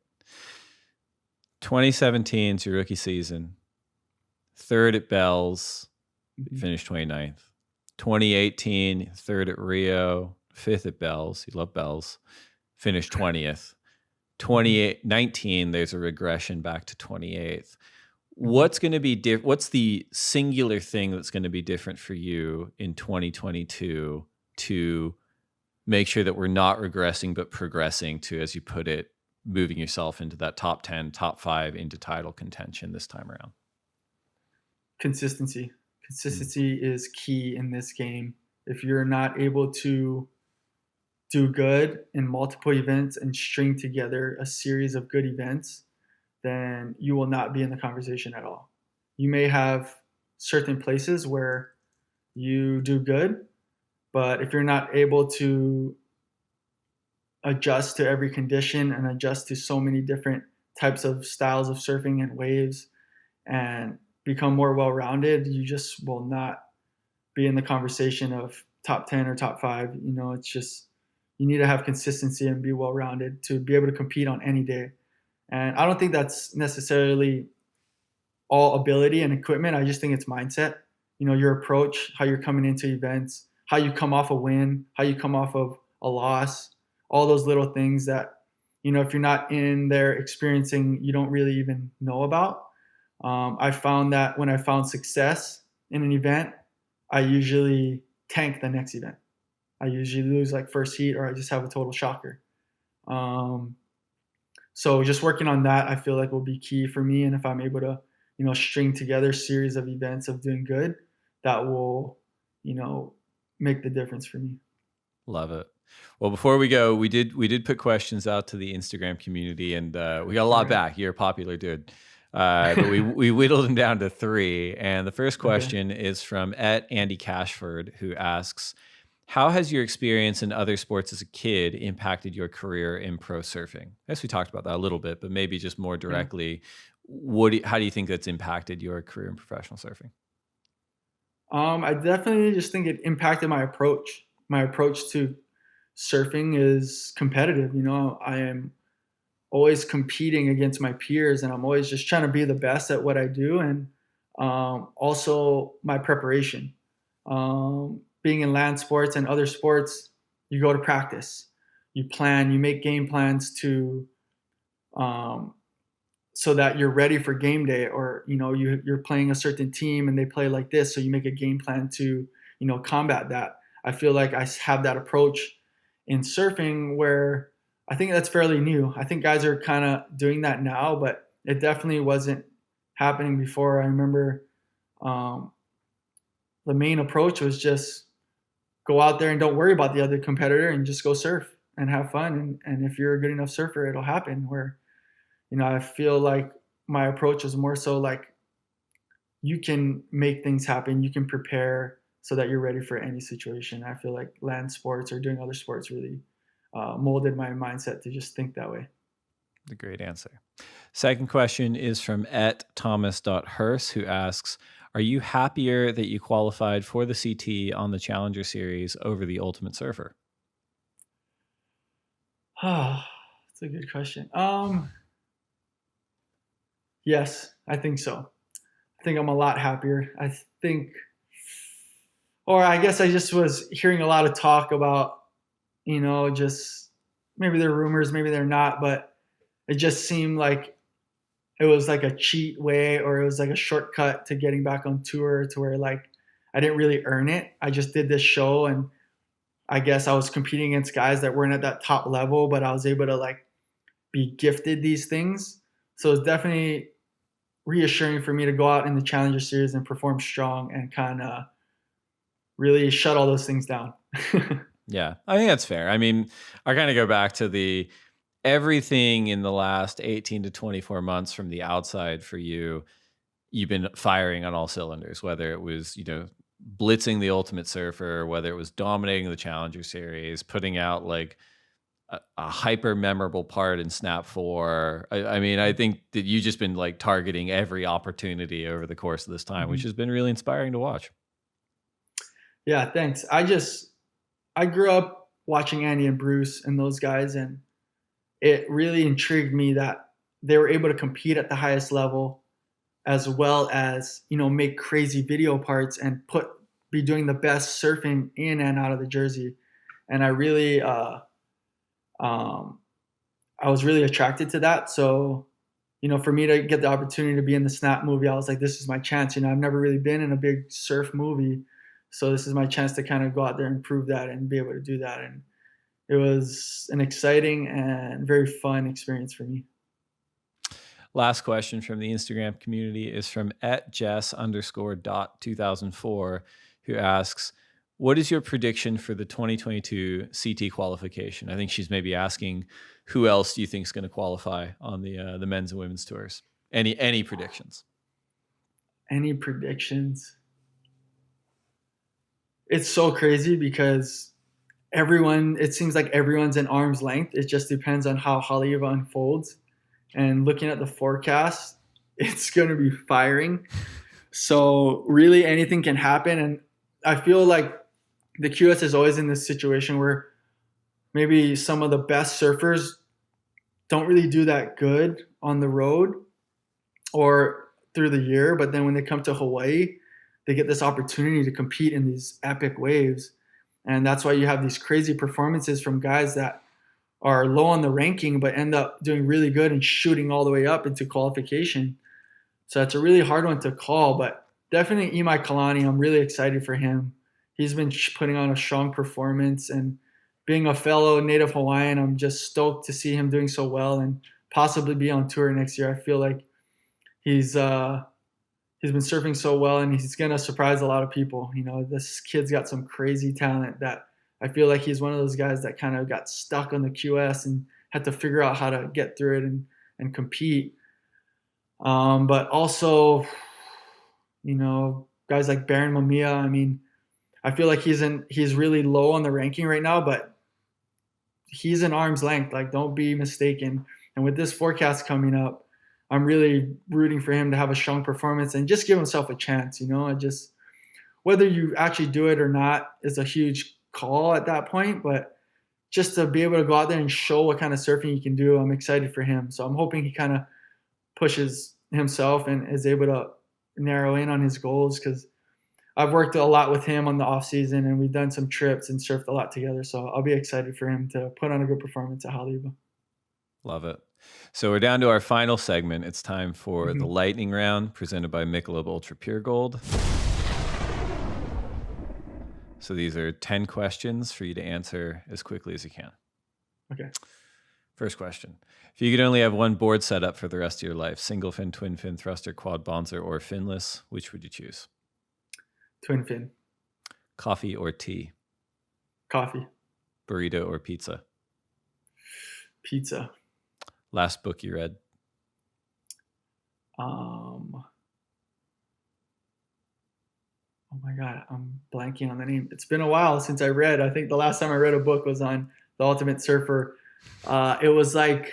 2017 is your rookie season. Third at Bells, finished 29th. 2018, third at Rio, fifth at Bells. You love Bells. Finished 20th. 2019, there's a regression back to 28th. What's going to be what's the singular thing that's going to be different for you in 2022 to make sure that we're not regressing but progressing to, as you put it, moving yourself into that top 10, top 5 into title contention this time around? Consistency. Consistency is key in this game. If you're not able to do good in multiple events and string together a series of good events, then you will not be in the conversation at all. You may have certain places where you do good, but if you're not able to adjust to every condition and adjust to so many different types of styles of surfing and waves and become more well-rounded, you just will not be in the conversation of top 10 or top 5. It's just, you need to have consistency and be well-rounded to be able to compete on any day. And I don't think that's necessarily all ability and equipment. I just think it's mindset. Your approach, how you're coming into events, how you come off a win, how you come off of a loss, all those little things that, if you're not in there experiencing, you don't really even know about. I found that when I found success in an event, I usually tank the next event. I usually lose like first heat or I just have a total shocker. So just working on that, I feel like will be key for me. And if I'm able to, string together a series of events of doing good, that will, make the difference for me. Love it. Well, before we go, we did put questions out to the Instagram community, and we got a lot back. You're a popular dude. But we whittled them down to 3. And the first question is from Andy Cashford, who asks, how has your experience in other sports as a kid impacted your career in pro surfing? I guess we talked about that a little bit, but maybe just more directly, how do you think that's impacted your career in professional surfing? I definitely just think it impacted my approach. My approach to surfing is competitive. You know, I am always competing against my peers, and I'm always just trying to be the best at what I do. And also my preparation. Being in land sports and other sports, you go to practice, you plan, you make game plans to so that you're ready for game day, or you're playing a certain team and they play like this, so you make a game plan to combat that. I feel like I have that approach in surfing, where I think that's fairly new. I think guys are kind of doing that now, but it definitely wasn't happening before. I remember the main approach was just go out there and don't worry about the other competitor and just go surf and have fun. And if you're a good enough surfer, it'll happen. Where, I feel like my approach is more so like you can make things happen. You can prepare so that you're ready for any situation. I feel like land sports or doing other sports really molded my mindset to just think that way. A great answer. Second question is from @Thomas.Hurst, who asks, are you happier that you qualified for the CT on the Challenger Series over the Ultimate Surfer? That's a good question. Yes, I think so. I think I'm a lot happier. I guess I just was hearing a lot of talk about, just maybe they're rumors, maybe they're not, but it just seemed like it was like a cheat way, or it was like a shortcut to getting back on tour, to where like I didn't really earn it. I just did this show, and I guess I was competing against guys that weren't at that top level, but I was able to like be gifted these things. So it's definitely reassuring for me to go out in the Challenger Series and perform strong and kind of really shut all those things down. Yeah, I think that's fair. I mean, I kind of go back to everything in the last 18 to 24 months from the outside for you've been firing on all cylinders, whether it was, blitzing the Ultimate Surfer, whether it was dominating the Challenger Series, putting out like a hyper memorable part in Snapt 4. I mean, I think that you've just been like targeting every opportunity over the course of this time, which has been really inspiring to watch. Yeah, thanks. I grew up watching Andy and Bruce and those guys, and it really intrigued me that they were able to compete at the highest level, as well as, make crazy video parts and be doing the best surfing in and out of the jersey. And I really, I was really attracted to that. So, for me to get the opportunity to be in the Snapt movie, I was like, this is my chance. I've never really been in a big surf movie. So this is my chance to kind of go out there and prove that and be able to do that. And it was an exciting and very fun experience for me. Last question from the Instagram community is from @Jess_.2004, who asks, what is your prediction for the 2022 CT qualification? I think she's maybe asking, who else do you think is going to qualify on the men's and women's tours? Any predictions? Any predictions? It's so crazy because it seems like everyone's in arm's length. It just depends on how Haleiwa unfolds. And looking at the forecast, it's going to be firing. So really anything can happen. And I feel like the QS is always in this situation where maybe some of the best surfers don't really do that good on the road or through the year. But then when they come to Hawaii, they get this opportunity to compete in these epic waves. And that's why you have these crazy performances from guys that are low on the ranking but end up doing really good and shooting all the way up into qualification. So it's a really hard one to call, but definitely Imai Kalani, I'm really excited for him. He's been putting on a strong performance, and being a fellow native Hawaiian, I'm just stoked to see him doing so well and possibly be on tour next year. I feel like he's been surfing so well, and he's going to surprise a lot of people. This kid's got some crazy talent that I feel like he's one of those guys that kind of got stuck on the QS and had to figure out how to get through it and compete. But also, you know, guys like Baron Mamiya. I mean, I feel like he's really low on the ranking right now, but he's an arm's length. Like, don't be mistaken. And with this forecast coming up, I'm really rooting for him to have a strong performance and just give himself a chance. You know, whether you actually do it or not is a huge call at that point, but just to be able to go out there and show what kind of surfing he can do, I'm excited for him. So I'm hoping he kind of pushes himself and is able to narrow in on his goals, because I've worked a lot with him on the off season and we've done some trips and surfed a lot together. So I'll be excited for him to put on a good performance at Haleiwa. Love it. So we're down to our final segment. It's time for the lightning round presented by Michelob Ultra Pure Gold. So these are 10 questions for you to answer as quickly as you can. Okay. First question. If you could only have one board set up for the rest of your life, single fin, twin fin, thruster, quad bonzer, or finless, which would you choose? Twin fin. Coffee or tea? Coffee. Burrito or pizza? Pizza. Last book you read? Oh my God, I'm blanking on the name. It's been a while since I read. I think the last time I read a book was on The Ultimate Surfer. It was like,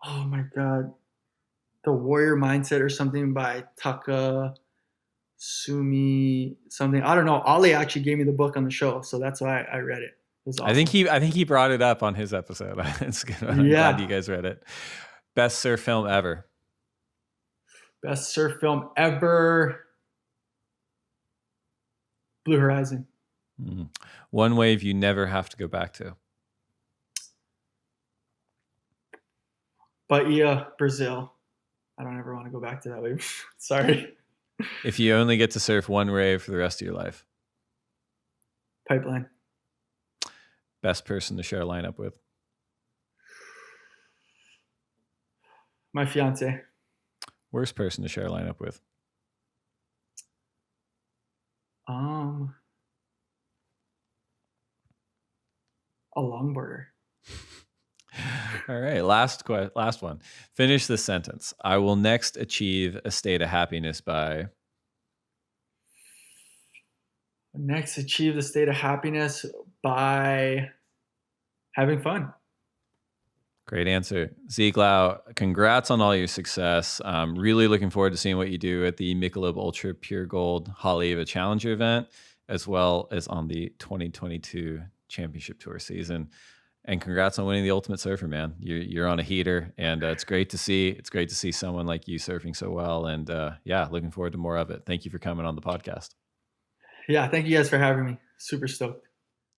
oh my God, The Warrior Mindset or something by Taka Sumi something. I don't know. Ali actually gave me the book on the show, so that's why I read it. It was awesome. I think he brought it up on his episode. It's good. I'm glad you guys read it. Best surf film ever. Best surf film ever. Blue Horizon. One wave you never have to go back to. Bahia, Brazil. I don't ever want to go back to that wave. Sorry. If you only get to surf one wave for the rest of your life. Pipeline. Best person to share a lineup with. My fiance. Worst person to share a lineup with. A longboarder. All right, last one. Finish this sentence. I will next achieve a state of happiness by. Next, achieve the state of happiness by having fun. Great answer. Ezekiel Lau, congrats on all your success. Really looking forward to seeing what you do at the Michelob Ultra Pure Gold Haleiwa Challenger event, as well as on the 2022 Championship Tour season. And congrats on winning the Ultimate Surfer, man. You're on a heater, and it's great to see. It's great to see someone like you surfing so well. And yeah, looking forward to more of it. Thank you for coming on the podcast. Yeah, thank you guys for having me. Super stoked.